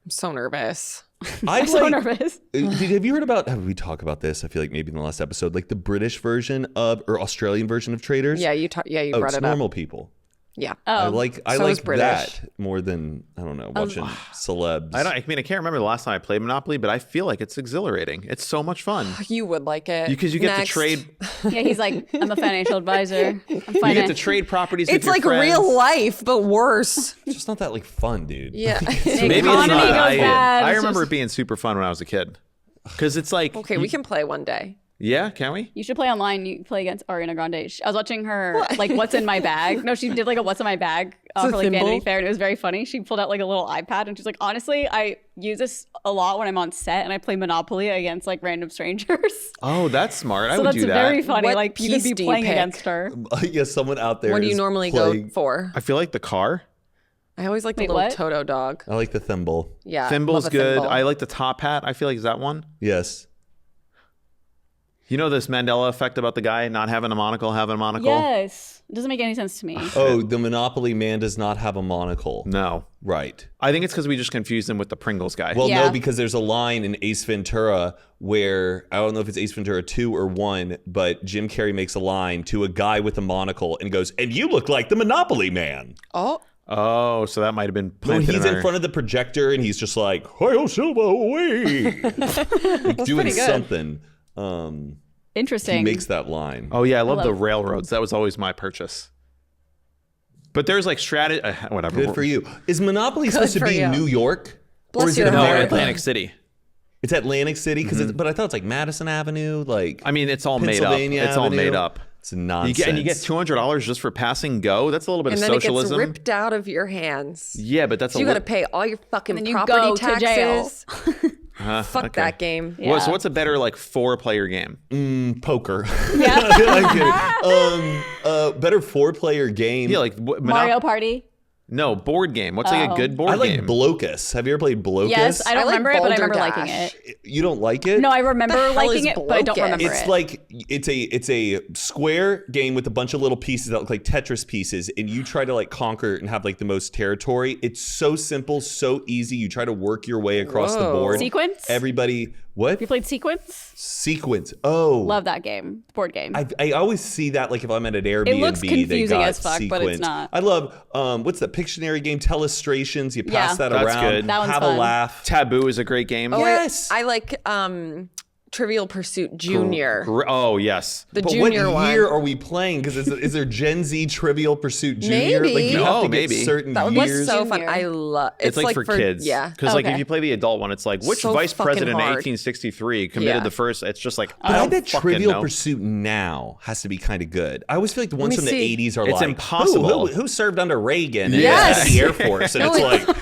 I'm so nervous. I'm so nervous. Have you heard about? Have we talked about this? I feel like maybe in the last episode, like the British version of or Australian version of Traders. Yeah, you brought it's it normal up. people. Yeah. I Oh, like So is British. that more than I don't know watching celebs. I mean, I can't remember the last time I played Monopoly, but I feel like it's exhilarating. It's so much fun You would like it. because you get to Next. trade. yeah. He's like, I'm a financial advisor. I'm You get to financial. trade properties. with It's your like friends. real life, but worse. It's just not that like fun, dude. Yeah. Maybe it's Economy not. goes bad. I It's remember just- it being super fun when I was a kid. Because it's like, Okay, we can play one day. yeah, can we? You should play online. You play against Ariana Grande. I was watching her, like, What's in My Bag. No, she did like a What's in My Bag a for like Vanity thimble? Fair, and it was very funny. She pulled out like a little iPad, and she's like, honestly, I use this a lot when I'm on set, and I play Monopoly against like random strangers. Oh, that's smart. I So would that's do that. very funny. What Like you could piece be do you playing pick? against her. Yeah, someone out there. What do you is normally playing- go for? I feel like the car. I always like the Wait, little what? Toto dog. I like the thimble. Yeah. Thimble's love a good. thimble. I like the top hat. I feel like is that one. Yes. You know this Mandela effect about the guy not having a monocle, having a monocle? Yes, it doesn't make any sense to me. Oh, the Monopoly man does not have a monocle. No. Right. I think it's because we just confused him with the Pringles guy. Well, Yeah. no, because there's a line in Ace Ventura where I don't know if it's Ace Ventura 2 or 1, but Jim Carrey makes a line to a guy with a monocle and goes, "And you look like the Monopoly man." Oh, oh, so that might have been When planted he's in our- front of the projector and he's just like, "Hi-yo, Silva, away," like doing pretty good. something. He Interesting. makes that line. Oh yeah, I love the love- railroads. That was always my purchase. But there's like strategy. Whatever. Good for you. Is Monopoly supposed to for be you. New York? Bless or is your it No, heart. America? Atlantic City. It's Atlantic City because but I thought it's like Madison Avenue, like I mean, it's all made up. Pennsylvania It's all Avenue. made up. It's nonsense. You get $200 just for passing go. That's a little bit and of then socialism. it gets ripped out of your hands. Yeah, but that's So a you got to li- pay all your fucking And then you property go to jail. taxes. Fuck okay. that game. Yeah. So what's a better like 4-player game? poker. Yeah. I'm kidding. Better 4-player game. Yeah, like Mario Party. No, board game. What's like a good board I like game? Blocus. Have you ever played Blocus? Yes, I don't I like remember it, but I remember Boulder liking Dash. it. You don't like it? No, I remember The hell liking is it, but I don't Blocus? remember It's it. like it's a square game with a bunch of little pieces that look like Tetris pieces, and you try to like conquer and have like the most territory. It's so simple, so easy. You try to work your way across the Whoa. board. Sequence? Everybody, what? You played Sequence? Sequence. Oh, Love that game. Board game. I always see that like if I'm at an Airbnb, looks they confusing got as fuck, but it's Sequence. not. I love what's the Pictionary game? Telestrations. You pass Yeah. that That's around. good. That one's have fun. a laugh. Taboo is a great game. Oh, Yes. I like Trivial Pursuit Junior. Oh yes. The But junior what one. year are we playing? Because is there Gen Z Trivial Pursuit Junior? Maybe. Like you have No, to maybe. get certain That was years. so fun. Junior. I love. It's like for kids. Yeah. Because like Okay. if you play the adult one, it's like which So vice fucking president in hard. 1863 committed Yeah. the first? It's just like But I bet fucking Trivial know. Pursuit now has to be kind of good. I always feel like the ones me from the see. 80s are It's like impossible. Who served under Reagan Yes. in the Air Force? And No, it's like,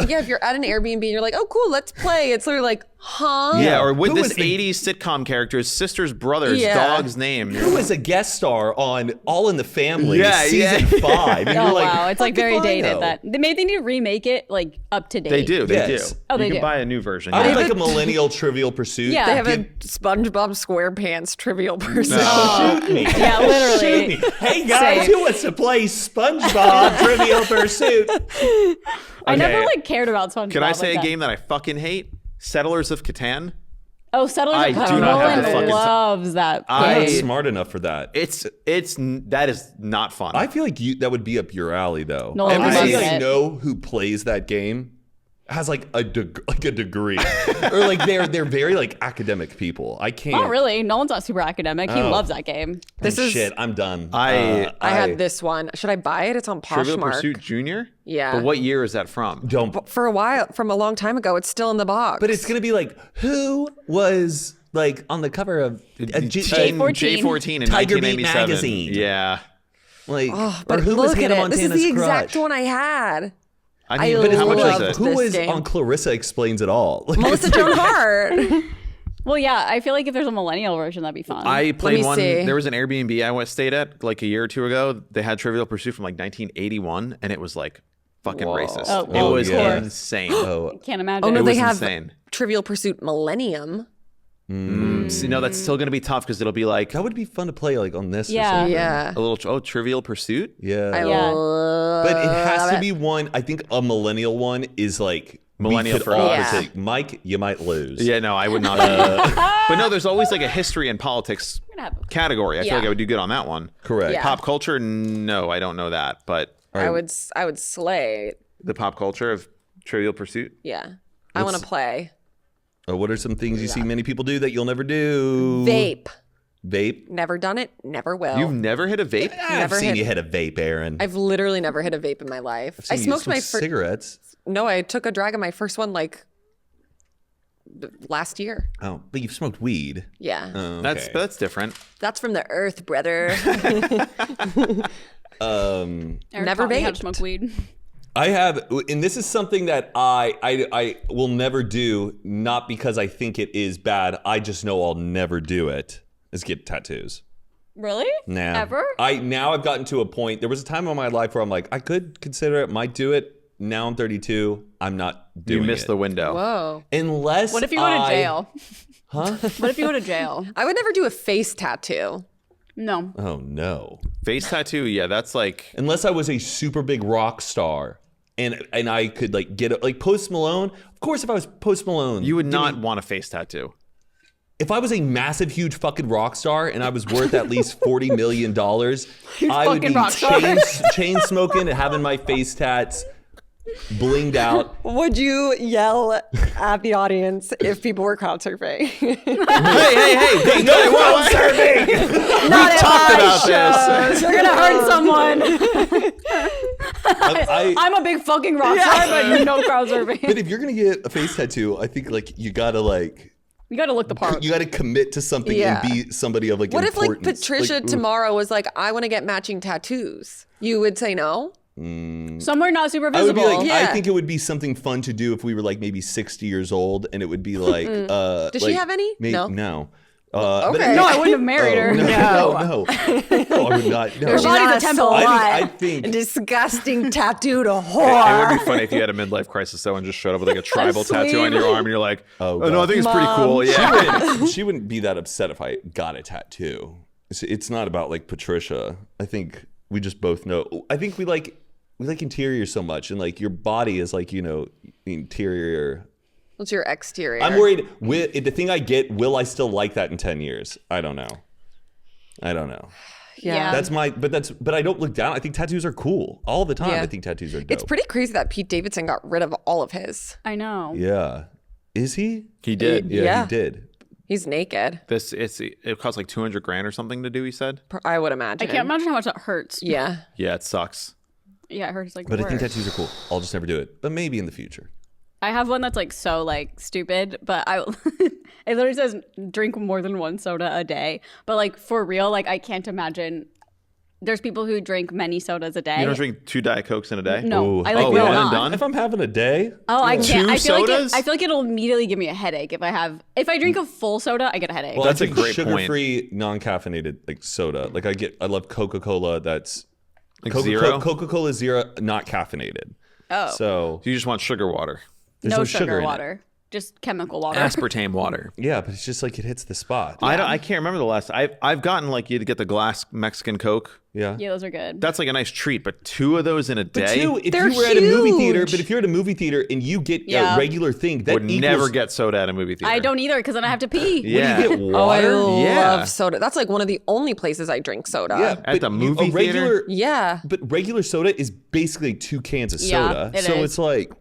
yeah, if you're at an Airbnb and you're like, oh, cool, let's play. It's literally like, huh? Yeah, or with Who this was the- 80s sitcom characters, sisters, brothers, Yeah. dog's name. who was a guest star on All in the Family, Yeah, season 5? And Oh you're like, wow, it's like fuck very if I dated. know. That they need to remake it like up to date. They do. They Yes. do. Oh, they you can do. buy a new version. I would yeah. like a millennial Trivial Pursuit. Yeah. They have Give- a SpongeBob SquarePants Trivial Pursuit. Shoot me. Yeah, literally. Shoot me. Hey guys, Same. who wants to play SpongeBob Trivial Pursuit? I never Okay. like cared about SpongeBob. Can I like say a that. game that I fucking hate? Settlers of Catan. Oh, Settlers I of do Catan. not have the Nolan fucking- loves that. I- I'm not game. smart enough for that. That is not fun. I feel like that would be up your alley, though. No, Everybody I love I it. know who plays that game has like a degree, or like they're very like academic people. I can't. Not really. Nolan's not super academic. He Oh. loves that game. This is. Shit. I'm done. I I had this one. Should I buy it? It's on Trivial Poshmark. Pursuit Junior. Yeah. But what year is that from? don't. For a while, from a long time ago, it's still in the box. But it's gonna be like who was like on the cover of J14. J14 in Tiger Beat 1987. magazine. Yeah. like, But or who was look at Hannah it. This is Montana's the exact crush? one I had. I mean, I but how much love is it? Who this was game. on Clarissa Explains It All? Like, Melissa Joan Hart. Well, yeah. I feel like if there's a millennial version, that'd be fun. I played me one. see. There was an Airbnb I stayed at like a year or two ago. They had Trivial Pursuit from like 1981, and it was like fucking racist. Oh, it well, was of course. insane. oh, Can't imagine. Oh no, It they was have insane. Trivial Pursuit Millennium. See, no, that's still gonna be tough because it'll be like that would be fun to play like on this. Or Yeah. something. Yeah. a little Trivial Pursuit. Yeah. I Yeah. love But it has to it. be one. I think a millennial one is like Millennial we could for all us. say, Mike, you might lose. Yeah, no, I would not. But no, there's always like a history and politics gonna have- category. I feel Yeah. like I would do good on that one. Correct. Yeah. Pop culture, no, I don't know that, but right. I would slay. The pop culture of Trivial Pursuit. Yeah. I want to play. What are some things you see many people do that you'll never do? Vape? Never done it. Never will. You've never hit a vape? I've seen you hit a vape, Aaron. I've literally never hit a vape in my life. I've seen you smoke cigarettes. No, I took a drag of my first one like last year. Oh, but you've smoked weed. Yeah. Oh, okay. That's different. That's from the earth, brother. Eric Never taught me how to vaped. smoke weed. I have, and this is something that I will never do, not because I think it is bad. I just know I'll never do it. Is get tattoos. Really? Nah. Ever? Now I've gotten to a point. There was a time in my life where I'm like, I could consider it, might do it. Now I'm 32. I'm not doing it. You missed the window. Whoa. Unless What if you go to jail? Huh? What if you go to jail? I would never do a face tattoo. No. Oh no. Face tattoo, yeah, that's like... Unless I was a super big rock star and I could like get like Post Malone. Of course, if I was Post Malone, You would not want a face tattoo. if I was a massive, huge fucking rock star and I was worth at least $40 million, I would fucking be rock star. chain smoking and having my face tats blinged out. Would you yell at the audience if people were crowd surfing? hey, no, crowd surfing! Not talked about this. You're gonna hurt someone. I'm a big fucking rock star, but no crowd surfing. But if you're gonna get a face tattoo, I think like you gotta You gotta look the part. you gotta commit to something Yeah. and be somebody of like What if like importance. Patricia Like, ooh. tomorrow was like, I want to get matching tattoos? You would say no? Somewhere not super I would visible. be like, I Yeah. think it would be something fun to do if we were like maybe 60 years old, and it would be like. Does she have any? No. No. Okay. No, I wouldn't have married her. No, no, I would not. No. Her body's a temple. I think disgusting tattooed It would whore. be funny if you had a midlife crisis, though, and just showed up with like a tribal tattoo on sleeve. your arm, and you're like, Oh, oh no, I think it's pretty cool. Yeah. she wouldn't be that upset if I got a tattoo. It's not about like Patricia. I think we just both know. I think we like interior so much, and like your body is like, you know, the interior. What's your exterior? I'm worried. The thing I get, will I still like that in 10 years? I don't know. Yeah. But I don't look down. I think tattoos are cool all the time. Yeah. I think tattoos are dope. It's pretty crazy that Pete Davidson got rid of all of his. I know. Yeah. Is he? He did. Yeah, he did. He's naked. It costs like $200,000 or something to do, he said. I would imagine. I can't imagine how much it hurts. Yeah. Yeah, it sucks. Yeah, it hurts like But worse. I think tattoos are cool. I'll just never do it. But maybe in the future. I have one that's like so like stupid, but it literally says drink more than one soda a day. But like for real, like I can't imagine. There's people who drink many sodas a day. You don't drink 2 Diet Cokes in a day? No, Ooh. I like Oh, will one and not. done? If I'm having a day, Oh, I can't. 2 I feel sodas? I feel like it'll immediately give me a headache if I drink a full soda, I get a headache. well, That's I a drink great point. sugar-free, non-caffeinated like soda. Like I love Coca-Cola. That's Like zero? Coca-Cola Zero, not caffeinated. Oh. So You just want sugar water. there's no sugar sugar in it. water, just chemical water. Aspartame water. Yeah, but it's just like it hits the spot. I can't remember the last. I've gotten like you to get the glass Mexican Coke. Yeah. Yeah, those are good. That's like a nice treat, but 2 of those in a But day two, if They're you were at a movie theater, huge. but if you're at a movie theater and you get Yeah. a regular thing, that would equals, never get soda at a movie theater. I don't either because then I have to pee. Yeah. You get Oh, I water. love Yeah. soda. That's like one of the only places I drink soda. Yeah, At the but movie a regular, theater? Yeah. But regular soda is basically 2 cans of Yeah, soda. it So is. it's like,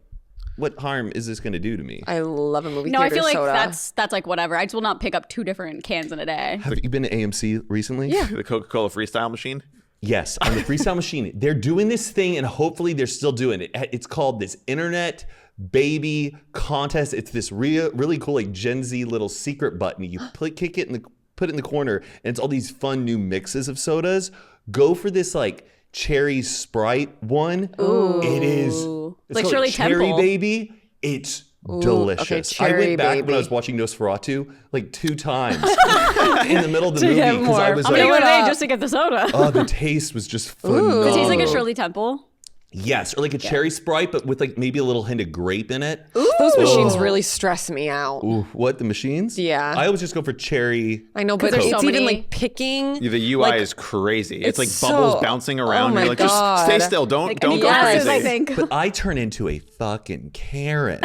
what harm is this going to do to me? I love a movie No, I theater feel like soda. that's like whatever. I just will not pick up 2 different cans in a day. Have you been to AMC recently? Yeah. The Coca-Cola Freestyle machine. Yes, on the freestyle machine. They're doing this thing, and hopefully they're still doing it. It's called this Internet Baby Contest. It's this really cool, like Gen Z little secret button. You kick it put it in the corner, and it's all these fun new mixes of sodas. Go for this like cherry Sprite one. Ooh. It is it's Like called Shirley Cherry Temple. Baby. It's delicious. I Cherry went back when Baby. I was watching Nosferatu like 2 times in the middle of the To movie get because I more. was I'm like, gonna go today up. just to get the soda. oh, the taste was just phenomenal. It tastes like a Shirley Temple. Yes, or like a cherry Sprite, but with like maybe a little hint of grape in it. Those machines really stress me out. Ooh, what, the machines? Yeah. I always just go for cherry. I know, but there's it's so even many- like picking. Yeah, the UI like, is crazy. It's like it's bubbles so- bouncing oh around. my You're like, God. just stay still. Don't go Yes, crazy. I think. But I turn into a fucking Karen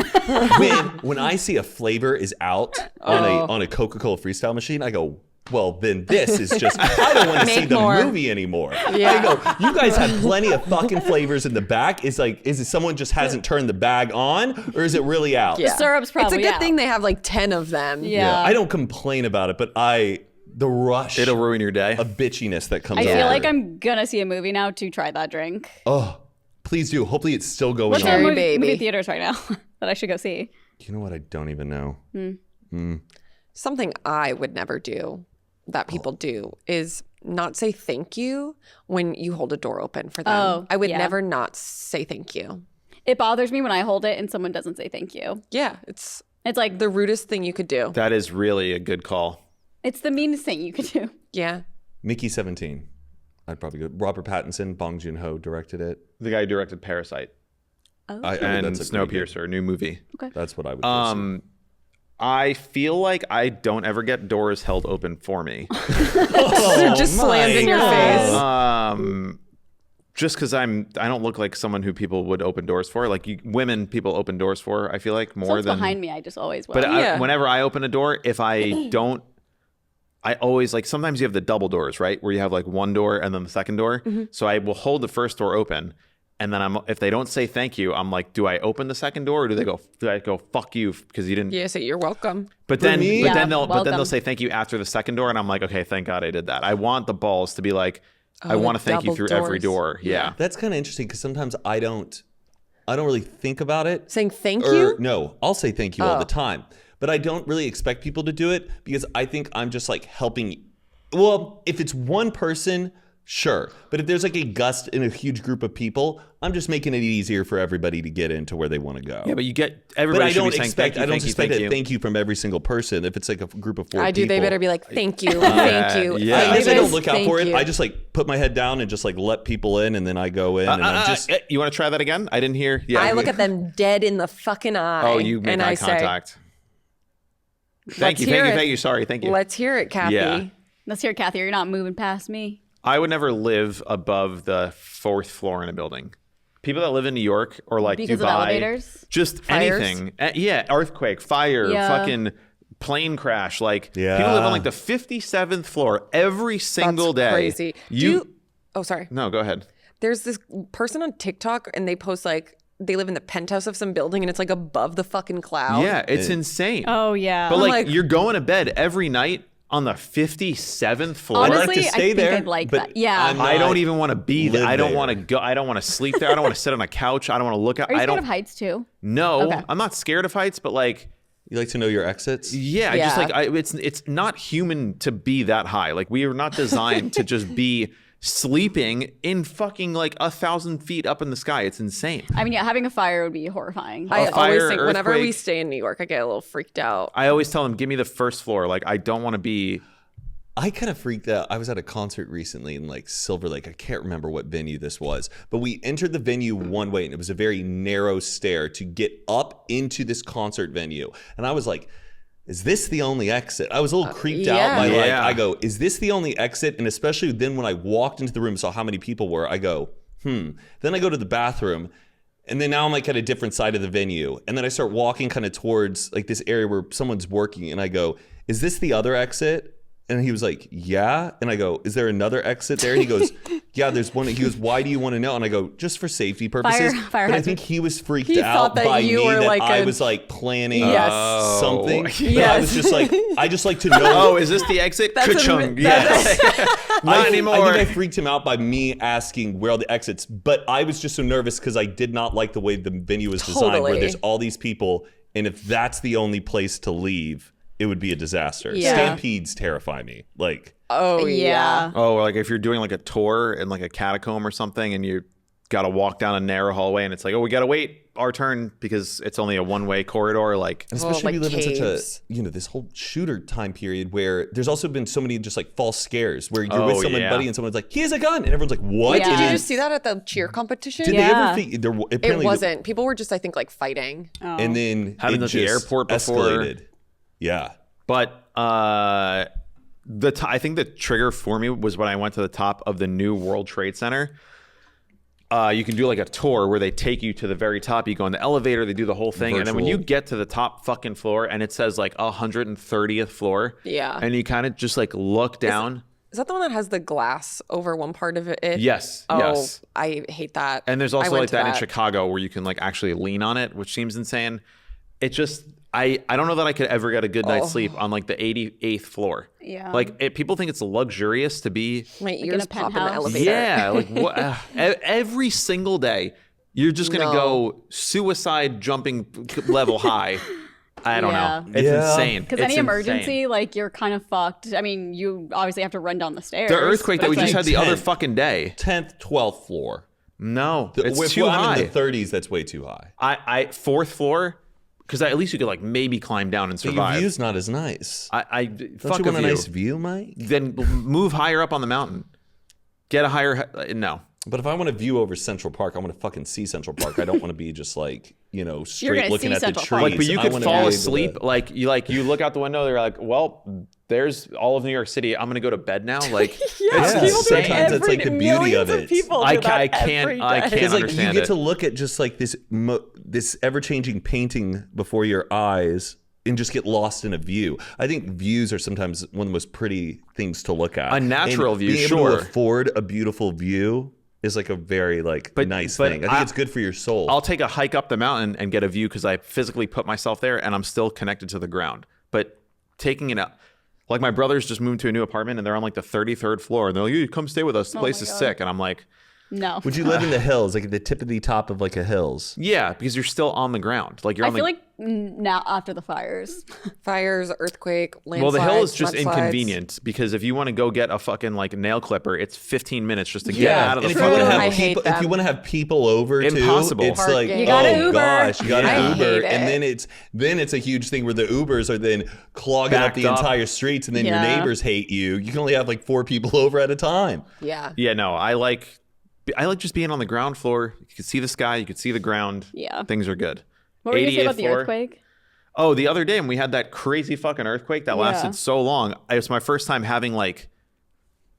when I see a flavor is out on a Coca-Cola freestyle machine. I go, well, then this is just, I don't want to see Make the more. movie anymore. Yeah. I go, you guys have plenty of fucking flavors in the back. Is it someone just hasn't turned the bag on, or is it really out? Yeah. syrup's probably It's a good out. thing they have like 10 of them. Yeah. I don't complain about it, but the rush It'll ruin your day. of bitchiness that comes I over. feel like I'm gonna see a movie now to try that drink. Oh, please do. Hopefully it's still going What's on. the Cherry movie Baby. theaters right now that I should go see? You know what? I don't even know. Something I would never do that people do is not say thank you when you hold a door open for them. Oh, I would yeah. never not say thank you. It bothers me when I hold it and someone doesn't say thank you. Yeah, it's It's like the rudest thing you could do. That is really a good call. it's the meanest thing you could do. Yeah. Mickey 17. I'd probably go. Robert Pattinson, Bong Joon-ho directed it. The guy who directed Parasite and that's a pretty good- Snowpiercer, new movie. That's what I would do. I feel like I don't ever get doors held open for me. Just slammed in your face. Just because I don't look like someone who people would open doors for. Like women, people open doors for. I feel like more Someone's than behind me, I just always will. But Yeah. whenever I open a door, if I don't, I always like. Sometimes you have the double doors, right, where you have like one door and then the second door. So I will hold the first door open, and then if they don't say thank you, I'm like, do I open the second door or do I go fuck you because you didn't? Yeah, say you're welcome. But then, me- but Yeah, then welcome. they'll say thank you after the second door, and I'm like, okay, thank God I did that. I want the balls to be like, I the want to thank you double through every doors. door. Yeah. That's kind of interesting because sometimes I don't really think about it. Saying thank Or, you? no, I'll say thank you all the time. But I don't really expect people to do it because I think I'm just like helping. Well, if it's one person, sure. But if there's like a gust in a huge group of people, I'm just making it easier for everybody to get into where they want to go. Yeah, but you get But everybody I should don't be saying expect thank you, thank you, expect thank a you. thank you from every single person. If it's like a group of 4 I do. people, They better be like, thank you, thank you. yeah. I thank guess I you, don't look out for it. thank you. I just like put my head down and just like let people in, and then I go in, and I'm just. You want to try that again? I didn't hear. Yeah. I look at them dead in the fucking eye. Oh, you make and eye I contact. Thank you, hear thank you, it. thank you. Sorry, thank say, you. let's hear it, Kathy. Yeah. Let's hear, Kathy. You're not moving past me. I would never live above the 4th floor in a building. People that live in New York or like Because Dubai, of elevators? just Fires? anything. Yeah, earthquake, fire, Yeah. fucking plane crash. Like Yeah. people live on like the 57th floor every single That's day. crazy. Oh, sorry. No, go ahead. There's this person on TikTok and they post like they live in the penthouse of some building and it's like above the fucking cloud. Yeah, it's insane. Oh, yeah. But like, like- you're going to bed every night on the 57th floor. I'd like Honestly, to I stay think there, I'd like but that. Yeah. I'm I not don't even want to be there. live I don't there. want to go. I don't want to sleep there. I don't want to sit on a couch. I don't want to look at. Are you I scared don't. of heights too? No, Okay. I'm not scared of heights, but like, You like to know your exits? yeah, I just Yeah. like it's not human to be that high. Like we are not designed to just be sleeping in fucking like 1,000 feet up in the sky. It's insane. I mean, yeah, having a fire would be horrifying. I fire, always think whenever we earthquake. stay in New York, I get a little freaked out. I always tell them, give me the first floor. Like I don't want to be. I kind of freaked out. I was at a concert recently in like Silver Lake. I can't remember what venue this was, but we entered the venue one way and it was a very narrow stair to get up into this concert venue. And I was like, is this the only exit? I was a little creeped out by like, Yeah. I go, is this the only exit? And especially then when I walked into the room and saw how many people were, I go, Then I go to the bathroom and then now I'm like at a different side of the venue. And then I start walking kind of towards like this area where someone's working and I go, is this the other exit? And he was like, yeah. And I go, is there another exit there? And he goes, yeah, there's one. He goes, why do you want to know? And I go, just for safety purposes. Fire but I hazard. think he was freaked He out thought that by you me were that like I a- was like planning Yes. something. But I Yes. was just like, I just like to know. Oh, is this the exit? That's Ka-chung. a- Yes. Not I anymore. think I freaked him out by me asking where are the exits, but I was just so nervous because I did not like the way the venue was designed, where Totally. there's all these people, and if that's the only place to leave, it would be a disaster. Yeah. Stampedes terrify me. Like, Oh yeah. Oh, like if you're doing like a tour in like a catacomb or something and you got to walk down a narrow hallway and it's like, oh, we got to wait our turn because it's only a one-way corridor. Like, especially like we live in such caves. a, this whole shooter time period where there's also been so many just like false scares where you're with Oh, someone, yeah. buddy, and someone's like, he has a gun. And everyone's like, what? Yeah. Did you And just see that at the cheer competition? Did Yeah. they ever there, It apparently wasn't. People were just, I think, like fighting. And then Having it at the just airport before. escalated. Yeah. but I think the trigger for me was when I went to the top of the new World Trade Center. You can do like a tour where they take you to the very top. You go in the elevator, they do the whole thing. And then when you get to the top fucking floor and it says like 130th floor. Yeah. And you kind of just like look down. Is that the one that has the glass over one part of it? Yes. Oh, yes. I hate that. And there's also I went like to that in Chicago where you can like actually lean on it, which seems insane. It just, I don't know that I could ever get a good night's sleep on like the 88th floor. Yeah. Like people think it's luxurious to be. My in ears a pop in the penthouse? elevator. Yeah. Like what? Every single day, you're just going to go suicide jumping level high. I don't know. It's insane. Because It's any insane. emergency, like you're kind of fucked. I mean, you obviously have to run down the stairs. The earthquake that we just had the other 10th. fucking day. 10th, 12th floor. No, it's If too I'm high. in the 30s, that's way too high. I fourth floor, because at least you could like maybe climb down and But your survive. view's not as nice. Don't Don't you want a nice view, Mike? Then move higher up on the mountain. Get a higher. No. But if I want a view over Central Park, I want to fucking see Central Park. I don't want to be just like, straight gonna looking see at the Central trees. Park. Like, but you I could wanna fall be able asleep. to- You look out the window. They're like, well, there's all of New York City. I'm gonna go to bed now. Like, Yeah, it's people do it insane. sometimes it's like the beauty of it. I can't Because like understand you get it. to look at just like this ever-changing painting before your eyes and just get lost in a view. I think views are sometimes one of the most pretty things to look at. A natural And view, being able sure. to afford a beautiful view is like a very nice thing. I think it's good for your soul. I'll take a hike up the mountain and get a view because I physically put myself there and I'm still connected to the ground. But taking it out, like my brothers just moved to a new apartment and they're on like the 33rd floor and they're like, you come stay with us. The place is sick. And I'm like, No. Would you live in the hills, like at the tip of the top of like a hills? yeah, because you're still on the ground. Like you're I on feel the like now after the fires. Fires, earthquake, landslides. well, the hill is just mudslides. inconvenient because if you want to go get a fucking like nail clipper, it's 15 minutes just to get Yeah, out of and the if you want to fucking I have hate people, if you them. want to have people over Impossible. too, it's like Parking. You gotta oh Uber. gosh, you got to Yeah. Uber, hate and it. then it's a huge thing where the Ubers are then clogging up Backed the up. entire streets, and then Yeah. your neighbors hate you. You can only have like 4 people over at a time. Yeah. Yeah, no, I like just being on the ground floor. You could see the sky, you could see the ground. Yeah. Things are good. What were you gonna say 88th about the floor. earthquake? Oh, the other day when we had that crazy fucking earthquake that Yeah. lasted so long, it was my first time having like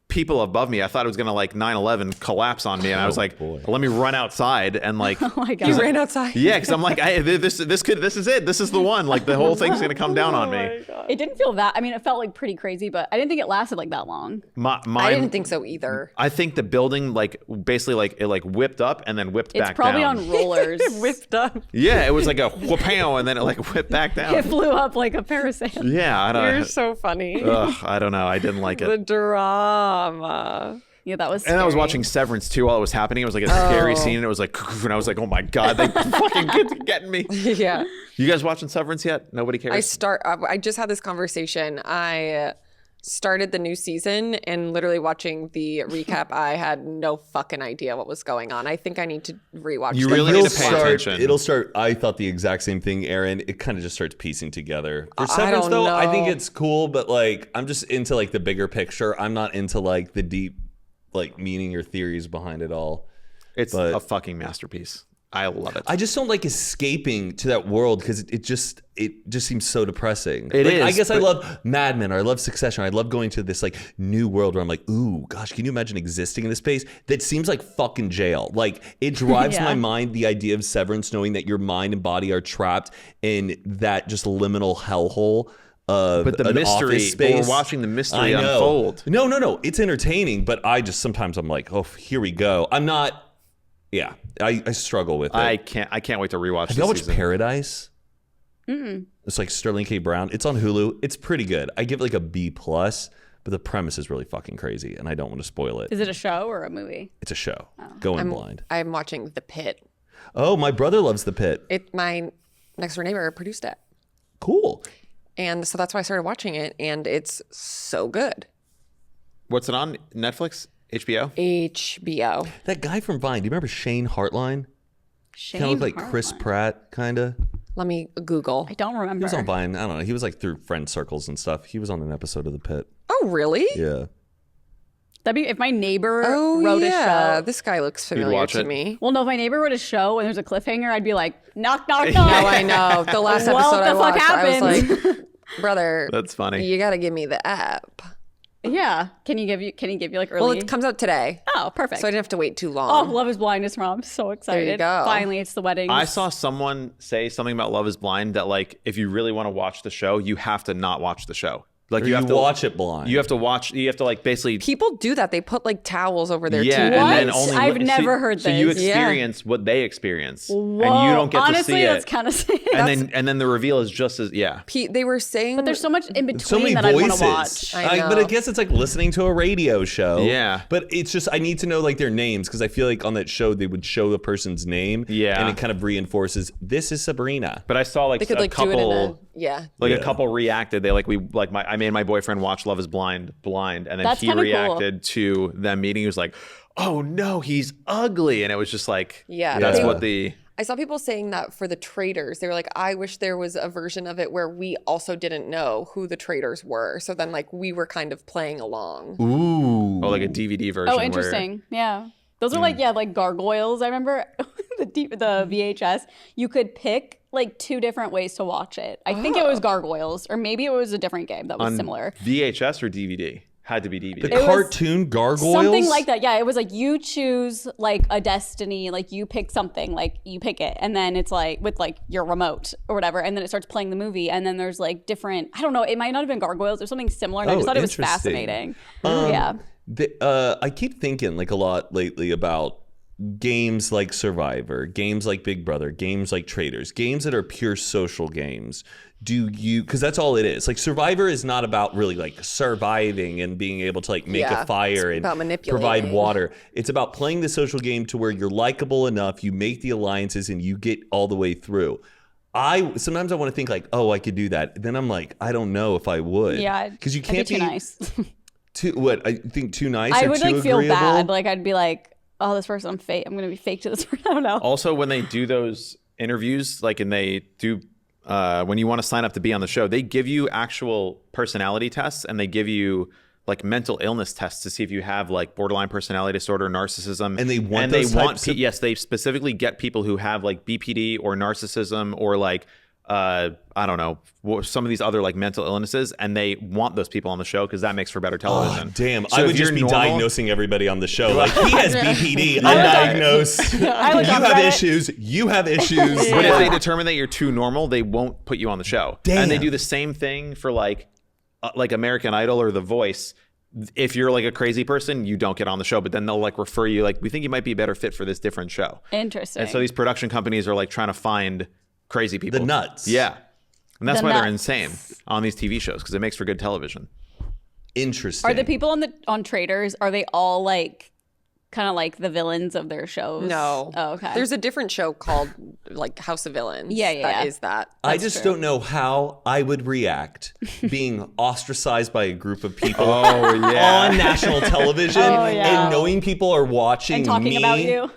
people above me. I thought it was gonna like 9/11 collapse on me, and I was like, boy. let me run outside and like. Oh my god. You ran outside. Yeah, because I'm like, this is it. This is the one. Like the whole thing's gonna come down on me. It didn't feel that. I mean, it felt like pretty crazy, but I didn't think it lasted like that long. My, I didn't think so either. I think the building like basically like it like whipped up and then whipped It's back probably down. on rollers. Whipped up. Yeah, it was like a whoop-pow and then it like whipped back It down. flew up like a parasail. Yeah, I You're don't. so funny. I don't know. I didn't like The it. drama. Yeah, that was. And I was scary. watching Severance too while it was happening. It was like a scary scene, and it was like, and I was like, oh my god, they fucking getting me. Yeah. You guys watching Severance yet? Nobody cares. I just had this conversation. I started the new season and literally watching the recap, I had no fucking idea what was going on. I think I need to rewatch You the really It'll need to pay attention. It'll start. I thought the exact same thing, Aaron. It kind of just starts piecing together. For I Severance, don't though, I think know. it's cool, but like, I'm just into like the bigger picture. I'm not into like the deep, like meaning or theories behind it all. It's but- a fucking masterpiece. I love it. I just don't like escaping to that world because it just seems so depressing. It Like, I is, guess I but- love Mad Men or I love Succession. I love going to this like new world where I'm like, ooh, gosh, can you imagine existing in this space that seems like fucking jail? Like it drives Yeah. my mind the idea of Severance, knowing that your mind and body are trapped in that just liminal hellhole. But the an mystery, office space. we're watching the mystery I know. unfold. No, it's entertaining, but I just sometimes I'm like, oh, here we go. I'm not. Yeah, I struggle with it. I can't wait to rewatch Have this y'all watched season. Paradise? It's like Sterling K. Brown. It's on Hulu. It's pretty good. I give it like a B+, but the premise is really fucking crazy, and I don't want to spoil it. Is it a show or a movie? It's a show. Going blind. I'm watching The Pit. Oh, my brother loves The Pit. My next door neighbor produced it. Cool. And so that's why I started watching it, and it's so good. What's it on? Netflix? HBO? HBO. That guy from Vine. Do you remember Shane Hartline? Shane Kind of looked like Chris Hartline. Pratt, kind of. Let me Google. I don't He remember. was on Vine. I don't know. He was like through friend circles and stuff. He was on an episode of The Pit. Oh, really? Yeah. That'd be if my neighbor Oh, wrote yeah. a show. This guy looks familiar watch to it? me. Well, no, if my neighbor wrote a show and there's a cliffhanger, I'd be like, knock, knock, No, knock. I know. The last What episode the I fuck watched, I was happened? like, brother, That's funny. you got to give me the app. Yeah. Can he give you like early? Well, it comes out today. Oh, perfect. So I didn't have to wait too Oh, long. Love is Blind is from. I'm so excited. There you go. Finally, it's the wedding. I saw someone say something about Love is Blind that like if you really want to watch the show, you have to not watch the show. Like Or you have to watch it blind. You have to watch. You have to like basically. People do that. They put like towels over their Yeah, teeth. and then What? only I've never heard So you this. experience what they experience, Whoa. and you don't get Honestly, to see that's it. kind of sick. And then the reveal is just as They were saying, But there's so much in between so many that I want voices. to watch. I know. But I guess it's like listening to a radio show. Yeah. But it's just, I need to know like their names because I feel like on that show they would show the person's name. Yeah. And it kind of reinforces, this is Sabrina. But I saw like they could a like do it in couple. a A couple reacted. They I made my boyfriend watch Love is Blind, and then That's he kinda reacted to them meeting. He was like, "Oh no, he's ugly," and it was just like, Yeah, that's they- what the I saw people saying that for the traitors. They were like, I wish there was a version of it where we also didn't know who the traitors were. So then like we were kind of playing along. Ooh. like a DVD version. Oh, interesting. Yeah. Those are like gargoyles. I remember the VHS. You could pick like 2 different ways to watch it. I think it was gargoyles, or maybe it was a different game that was On similar. VHS or DVD? Had to be DVD. The cartoon Gargoyles? Something like that. Yeah, it was like you choose like a destiny, like you pick something, like you pick it, and then it's like with like your remote or whatever, and then it starts playing the movie, and then there's like different. I don't know. It might not have been gargoyles or something similar. And I just thought it was interesting. fascinating. Yeah. I keep thinking like a lot lately about games like Survivor, games like Big Brother, games like Traitors, games that are pure social games. Because that's all it is. Like Survivor is not about really like surviving and being able to like make a fire and about manipulating. provide water. It's about playing the social game to where you're likable enough, you make the alliances and you get all the way through. Sometimes I want to think like, oh, I could do that. Then I'm like, I don't know if I would. Yeah. Because you can't too be nice. I think too nice. I or would too like feel agreeable. bad. Like I'd be like, oh, this person, I'm fake. I'm gonna be fake to this person. I don't know. Also, when they do those interviews, like, and they do, when you want to sign up to be on the show, they give you actual personality tests, and they give you like mental illness tests to see if you have like borderline personality disorder, narcissism, And they want those types of- yes, they specifically get people who have like BPD or narcissism or like I don't know, some of these other like mental illnesses, and they want those people on the show because that makes for better television. Oh, damn, So I if would just you're be normal- diagnosing everybody on the show. Like, he has BPD, I undiagnosed. You looked on have Reddit. issues. You have issues. But if they determine that you're too normal, they won't put you on the show. Damn. And they do the same thing for like American Idol or The Voice. If you're like a crazy person, you don't get on the show, but then they'll like refer you, like, we think you might be a better fit for this different show. Interesting. And so these production companies are like trying to find crazy people. The nuts. Yeah. And that's The why they're nuts. insane on these TV shows, because it makes for good television. Interesting. Are the people on Traitors, are they all like kind of like the villains of their shows? No. Oh, okay. There's a different show called like House of Villains. Yeah, yeah, That yeah. is that. I That's just true. don't know how I would react being ostracized by a group of people Oh, yeah. on national television Oh, yeah. and knowing people are watching And talking me. about you?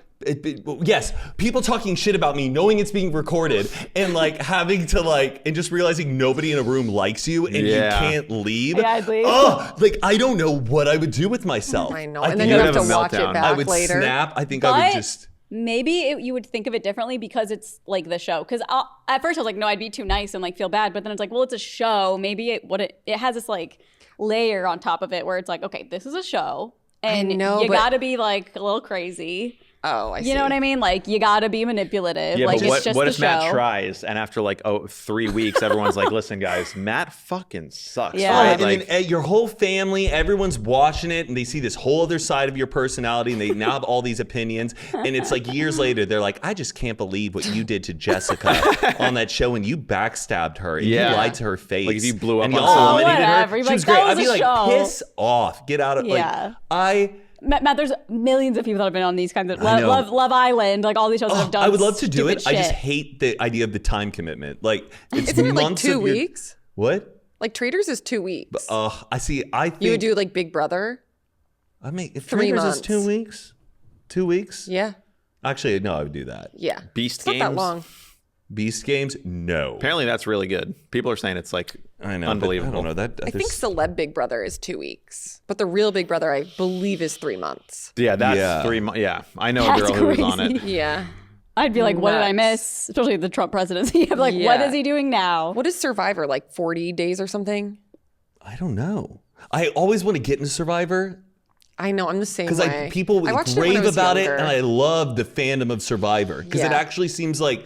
Yes, people talking shit about me, knowing it's being recorded, and like having to like, and just realizing nobody in a room likes you and Yeah. you can't leave. Yeah, I'd leave. Oh, like I don't know what I would do with myself. I know. I And then think you You'd have to have a watch meltdown. it back I would later. snap. I think I would But just. maybe you would think of it differently because it's like the show. Because at first I was like, no, I'd be too nice and like feel bad. But then it's like, well, it's a show. Maybe it has this like layer on top of it where it's like, okay, this is a show, and know, you but- got to be like a little crazy. Oh, I see. You know what I mean? Like you got to be manipulative. Yeah, like but it's just what the if show. Matt tries, and after like 3 weeks, everyone's like, listen, guys, Matt fucking sucks. Yeah. Right, Right? and Like, then your whole family, everyone's watching it, and they see this whole other side of your personality, and they now have all these opinions. And it's like years later, they're like, I just can't believe what you did to Jessica on that show, and you backstabbed her, and Yeah. you lied to her face. Like, if you blew up and on you someone. eliminated her. Whatever. She Like, was that great. was I'd be a like, show. piss off, get out of. Yeah. Like, Matt, there's millions of people that have been on these kinds of I know. Love Island, like all these shows that have done. I would love to do stupid it. I just shit. hate the idea of the time commitment. Like, it's Isn't it like months 2 of your- weeks? What? Like Traitors is 2 weeks. I see. I think You would do like Big Brother? I mean, if 3 Traitors months. is 2 weeks, 2 weeks. Yeah. Actually, no, I would do that. Yeah. Beast It's not Games. that long. Beast Games, no. Apparently, that's really good. People are saying it's like I know, but unbelievable. I don't know that. I think Celeb Big Brother is 2 weeks, but the real Big Brother, I believe, is 3 months. Yeah, that's Yeah. 3 months. Yeah, I know a That's girl who was on crazy. it. Yeah. I'd be like, what did I Nuts. miss? Especially the Trump presidency. I'm like, what Yeah. is he doing now? What is Survivor, like 40 days or something? I don't know. I always want to get into Survivor I know, I'm the same way. because people I watched it when I rave was about it, younger. and I love the fandom of Survivor because it Yeah. actually seems like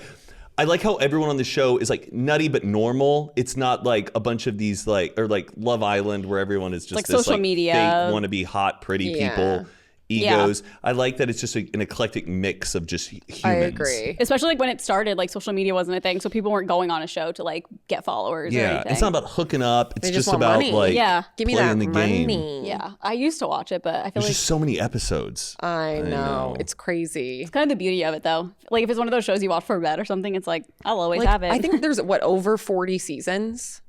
I like how everyone on the show is like nutty but normal. It's not like a bunch of these like Love Island where everyone is just Like this social like media. fake wannabe hot pretty Yeah. people egos. I like that it's just an eclectic mix of just humans. I agree. Especially like when it started, like social media wasn't a thing, so people weren't going on a show to like get followers or Yeah, anything. it's not about hooking up. It's They just just want about money. like Yeah. Give me playing that the game. money. Yeah, I used to watch it, but I feel There's like just so many episodes. I know. It's crazy. it's kind of the beauty of it, though. Like if it's one of those shows you watch for a bed or something, it's like I'll always have it. I think there's over 40 seasons.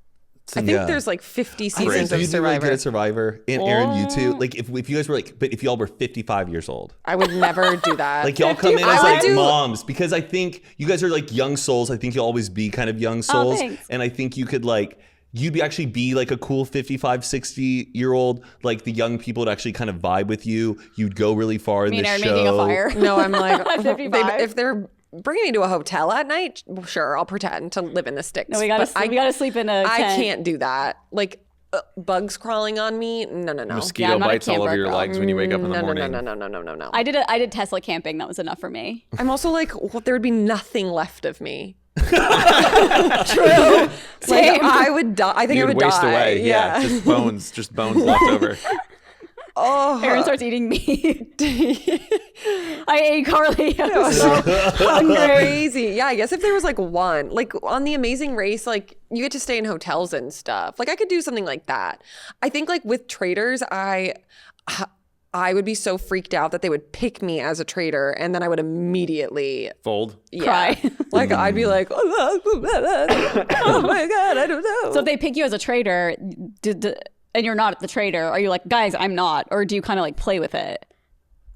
I think Yeah. there's like 50 I seasons think of you'd be really good Survivor. at Survivor. And Aaron, you too. Like if you guys were like, but if y'all were 55 years old, I would never do that. like y'all come in I as would like do- moms because I think you guys are like young souls. I think you'll always be kind of young souls. thanks. And I think you could like, you'd actually be like a cool 55, 60-year-old. Like the young people would actually kind of vibe with you. You'd go really far in me and the Aaron show. making a fire. No, I'm like, At 55. if they're bringing me to a hotel at night, sure, I'll pretend to live in the sticks. No, we gotta But we gotta sleep in a I tent. can't do that. Like bugs crawling on me. No. Mosquito I'm not a bites all over camper your girl. legs when you wake up in the morning. No. I did Tesla camping. That was enough for me. I'm also like, well, there would be nothing left of me. True. Like Same. I would die. I think I You'd would waste die. away. Yeah. Just bones left over. Oh, Aaron starts eating meat. I ate Carly. I was so hungry. crazy. Yeah, I guess if there was like one, like on The Amazing Race, like you get to stay in hotels and stuff. Like I could do something like that. I think like with traders, I would be so freaked out that they would pick me as a trader, and then I would immediately Fold. Cry. Like I'd be like, oh my god, I don't know. So if they pick you as a trader, and you're not the trader, are you like, guys, I'm not, or do you kind of like play with it?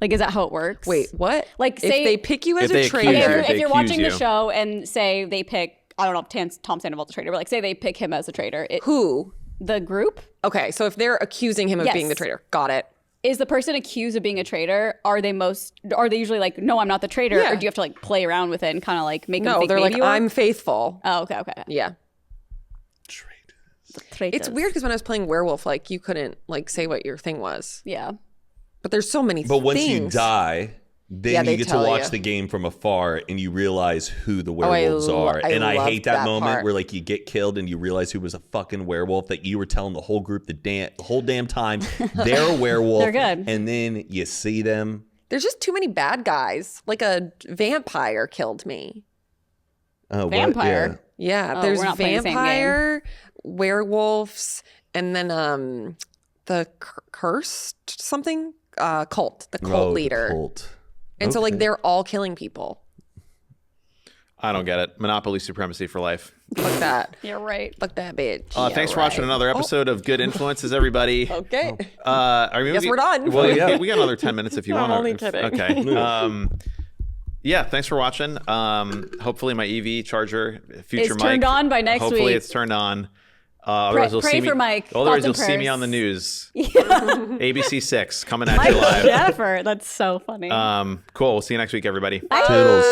Like, is that how it works? Wait, what? Like, if say- they pick you as If they a accuse trader, you, Okay, if they if you're accuse watching the you. show and say they pick, I don't know if Tom Sandoval's a trader, but like say they pick him as a trader. who? The group? Okay, so if they're accusing him of Yes. being the traitor, got it. Is the person accused of being a traitor, are they usually like, no, I'm not the traitor? Yeah. Or do you have to like play around with it and kind of like make them No, think they're maybe like, you are? I'm faithful. Oh, okay. Yeah. Traitors. It's weird because when I was playing werewolf, like you couldn't like say what your thing was. Yeah. But there's so many But once you things. die, then Yeah, you they get to tell watch you. the game from afar and you realize who the I werewolves lo- are. I And I loved hate that that moment part. where like you get killed and you realize who was a fucking werewolf, that you were telling the whole group the whole damn time they're a werewolf. They're good. And then you see them. There's just too many bad guys. Like a vampire killed me. What? Vampire? Yeah, Oh, there's we're not playing the same vampire, werewolves, and then the cursed something cult, the Yeah. cult Oh, leader. The cult. And so like Okay. they're all killing people. I don't get it. Monopoly supremacy for life. Fuck that. You're right. Fuck that bitch. Thanks for watching another episode of Good Influences, everybody. Okay. Guess we're done. Well, yeah. we got another 10 minutes if you want. only kidding. Okay. Yeah, thanks for watching. Hopefully my EV charger, future It's mic. turned on by next hopefully week. it's turned on. Otherwise you'll pray see me, for Mike. Otherwise Thoughts you'll and see me on the prayers. news. ABC 6 coming at you live. Jennifer, that's so funny. Cool. We'll see you next week, everybody. Toodles.